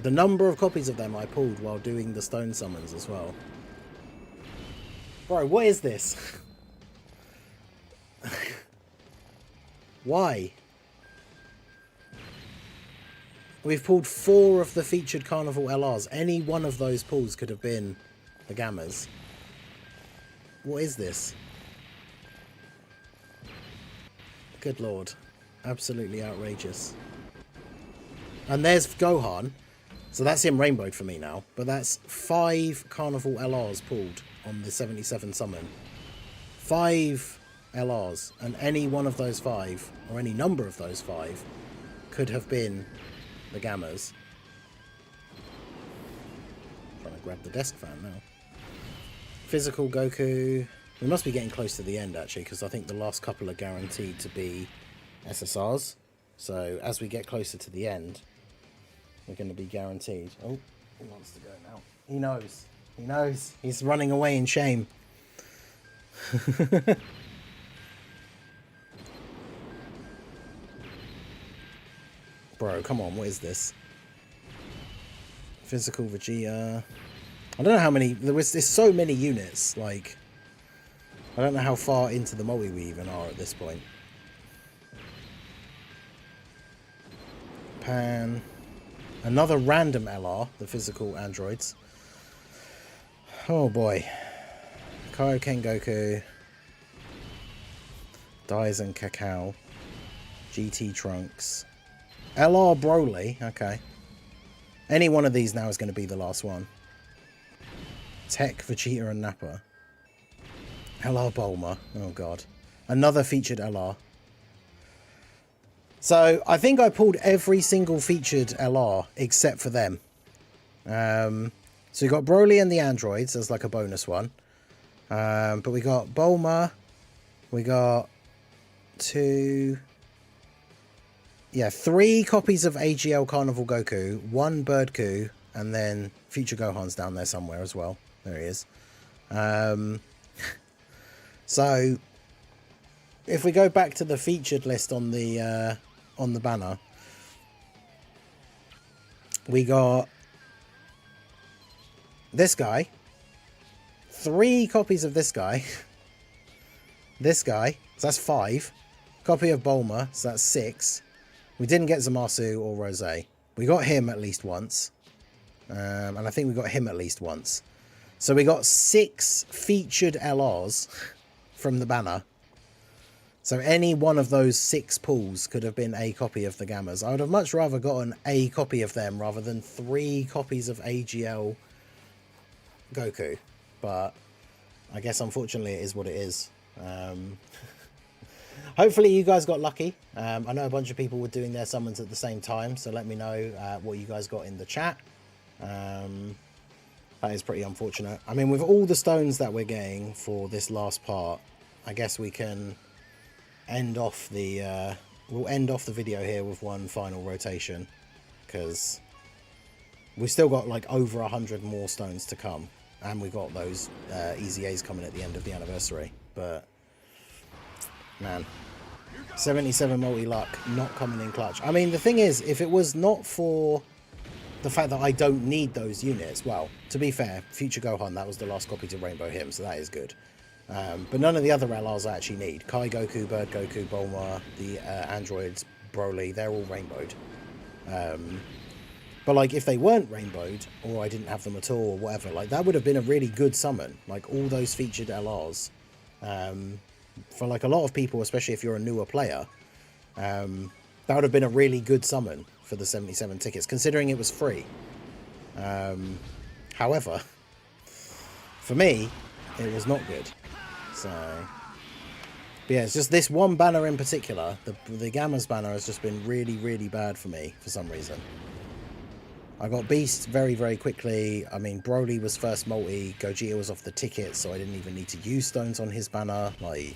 The number of copies of them I pulled while doing the stone summons as well. Bro, what is this? Why? We've pulled 4 of the featured Carnival LRs. Any one of those pulls could have been the Gammas. What is this? Good lord. Absolutely outrageous. And there's Gohan. So that's him rainbowed for me now. But that's 5 Carnival LRs pulled on the 77 summon. 5 LRs. And any one of those 5, or any number of those 5, could have been the Gammas. Trying to grab the desk fan now. Physical Goku. We must be getting close to the end, actually, because I think the last couple are guaranteed to be SSRs. So as we get closer to the end, we're going to be guaranteed. Oh, he wants to go now. He knows. He knows. He's running away in shame. Bro, come on. What is this? Physical Vegeta. I don't know how many. There's so many units. Like, I don't know how far into the multi we even are at this point. Pan. Another random LR, the physical androids. Oh boy. Kaioken Goku. Daisen Kakao. GT Trunks. LR Broly. Okay. Any one of these now is going to be the last one. Tech, Vegeta and Nappa. LR Bulma. Oh god. Another featured LR. So, I think I pulled every single featured LR except for them. So, you got Broly and the androids as like a bonus one. But we got Bulma. We got 2... Yeah, 3 copies of AGL Carnival Goku. 1 Birdku. And then Future Gohan's down there somewhere as well. There he is. So, if we go back to the featured list on the banner, we got this guy, 3 copies of this guy, this guy, so that's 5, copy of Bulma, so that's 6. We didn't get Zamasu or Rose. We got him at least once, and I think we got him at least once. So we got 6 featured LRs from the banner. So any one of those 6 pulls could have been a copy of the Gammas. I would have much rather gotten a copy of them rather than 3 copies of AGL Goku. But I guess unfortunately it is what it is. Hopefully you guys got lucky. I know a bunch of people were doing their summons at the same time, so let me know what you guys got in the chat. That is pretty unfortunate. I mean, with all the stones that we're getting for this last part, I guess we can end off the we'll end off the video here with one final rotation, because we've still got like over 100 more stones to come, and we got those EZAs coming at the end of the anniversary. But man, 77 multi-luck not coming in clutch. I mean, the thing is, if it was not for the fact that I don't need those units, well, to be fair, Future Gohan, that was the last copy to Rainbow him, so that is good. But none of the other LRs I actually need. Kai Goku, Bird Goku, Bulma, the androids, Broly, they're all rainbowed. But like, if they weren't rainbowed, or I didn't have them at all, or whatever, like that would have been a really good summon. Like all those featured LRs, for like a lot of people, especially if you're a newer player, that would have been a really good summon for the 77 tickets, considering it was free. However, for me, it was not good. So, but yeah, it's just this one banner in particular. The Gamma's banner has just been really, really bad for me for some reason. I got Beast very, very quickly. I mean, Broly was first multi. Gogeta was off the ticket, so I didn't even need to use stones on his banner. Like,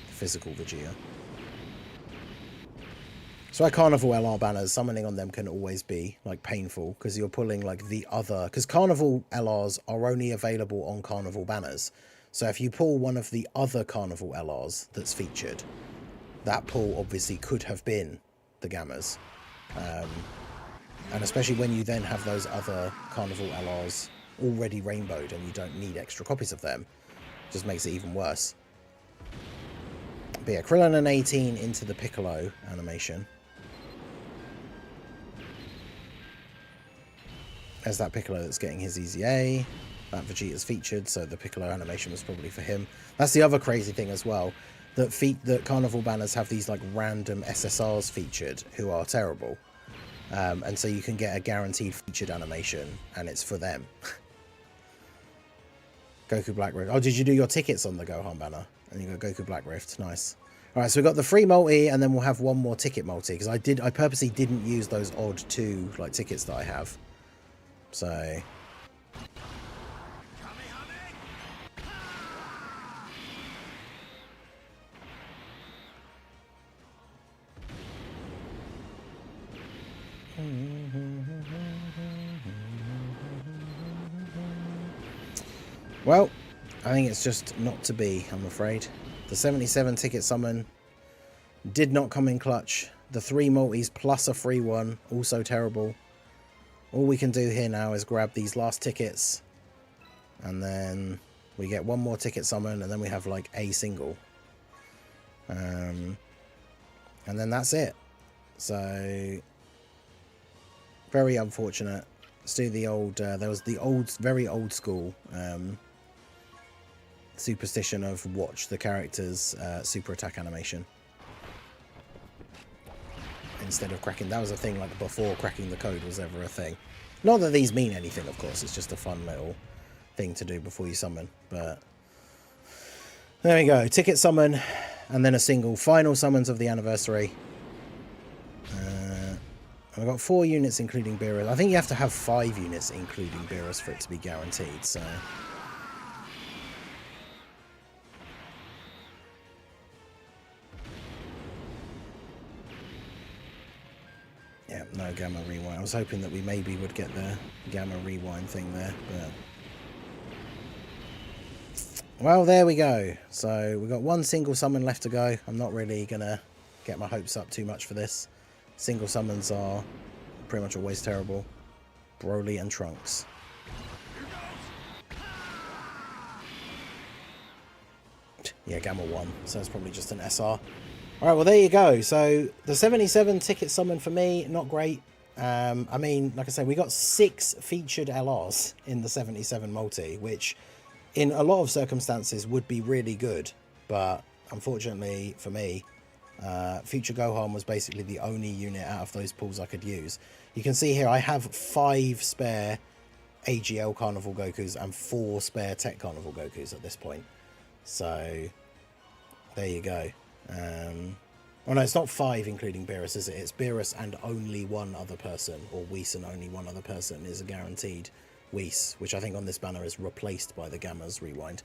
physical Vegeta. So our Carnival LR banners, summoning on them can always be like painful, because you're pulling like the other, because Carnival LRs are only available on Carnival banners. So if you pull one of the other Carnival LRs that's featured, that pull obviously could have been the Gammas. And especially when you then have those other Carnival LRs already rainbowed and you don't need extra copies of them, just makes it even worse. But yeah, Krillin and 18 into the Piccolo animation. There's that Piccolo that's getting his EZA. That Vegeta's featured, so the Piccolo animation was probably for him. That's the other crazy thing as well, that Carnival banners have these like random SSRs featured who are terrible. And so you can get a guaranteed featured animation, and it's for them. Goku Black Rift. Oh, did you do your tickets on the Gohan banner? And you got Goku Black Rift. Nice. All right, so we've got the free multi, and then we'll have one more ticket multi, because I purposely didn't use those odd 2 like tickets that I have. So well, I think it's just not to be, I'm afraid. The 77 ticket summon did not come in clutch. The 3 multis plus a free one, also terrible. All we can do here now is grab these last tickets, and then we get one more ticket summon, and then we have like a single. And then that's it. So, very unfortunate. Let's do the old, there was the old, very old school superstition of watch the character's super attack animation instead of cracking. That was a thing like before cracking the code was ever a thing. Not that these mean anything, of course, it's just a fun little thing to do before you summon. But there we go, ticket summon, and then a single. Final summons of the anniversary. I've got 4 units including Beerus. I think you have to have 5 units including Beerus for it to be guaranteed, so yeah, no Gamma Rewind. I was hoping that we maybe would get the Gamma Rewind thing there, but well, there we go. So we've got 1 single summon left to go. I'm not really gonna get my hopes up too much for this. Single summons are pretty much always terrible. Broly and Trunks. Yeah, Gamma 1, so it's probably just an SR. Alright, well there you go. So the 77 ticket summon for me, not great. I mean, like I said, we got 6 featured LRs in the 77 multi, which in a lot of circumstances would be really good. But unfortunately for me, Future Gohan was basically the only unit out of those pools I could use. You can see here I have 5 spare AGL Carnival Gokus and 4 spare Tech Carnival Gokus at this point. So there you go. Well, no, it's not 5 including Beerus, is it? It's Beerus and only one other person, or Whis and only one other person is a guaranteed Whis, which I think on this banner is replaced by the Gamma's Rewind.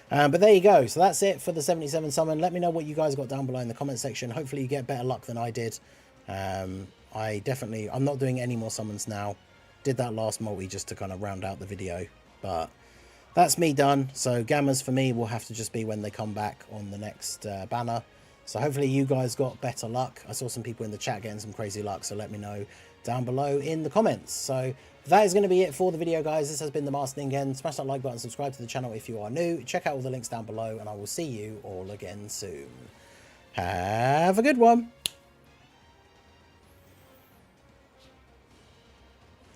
But there you go. So that's it for the 77 summon. Let me know what you guys got down below in the comment section. Hopefully you get better luck than I did. I'm not doing any more summons now. Did that last multi just to kind of round out the video, but that's me done. So Gammas for me will have to just be when they come back on the next banner. So hopefully you guys got better luck. I saw some people in the chat getting some crazy luck, so let me know down below in the comments. So that is going to be it for the video, guys. This has been the Master Ningen. Smash that like button, subscribe to the channel if you are new. Check out all the links down below, and I will see you all again soon. Have a good one.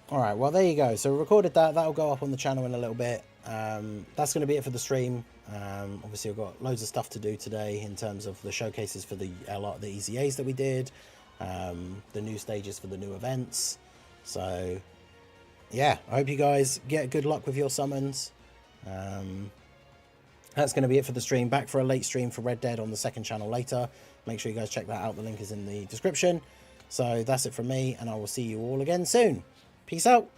Alright, well there you go. So we recorded that. That'll go up on the channel in a little bit. That's going to be it for the stream. Obviously I've got loads of stuff to do today in terms of the showcases for the EZA'S that we did. The new stages for the new events. So yeah, I hope you guys get good luck with your summons. That's going to be it for the stream. Back for a late stream for Red Dead on the second channel later. Make sure you guys check that out. The link is in the description. So that's it from me, and I will see you all again soon. Peace out.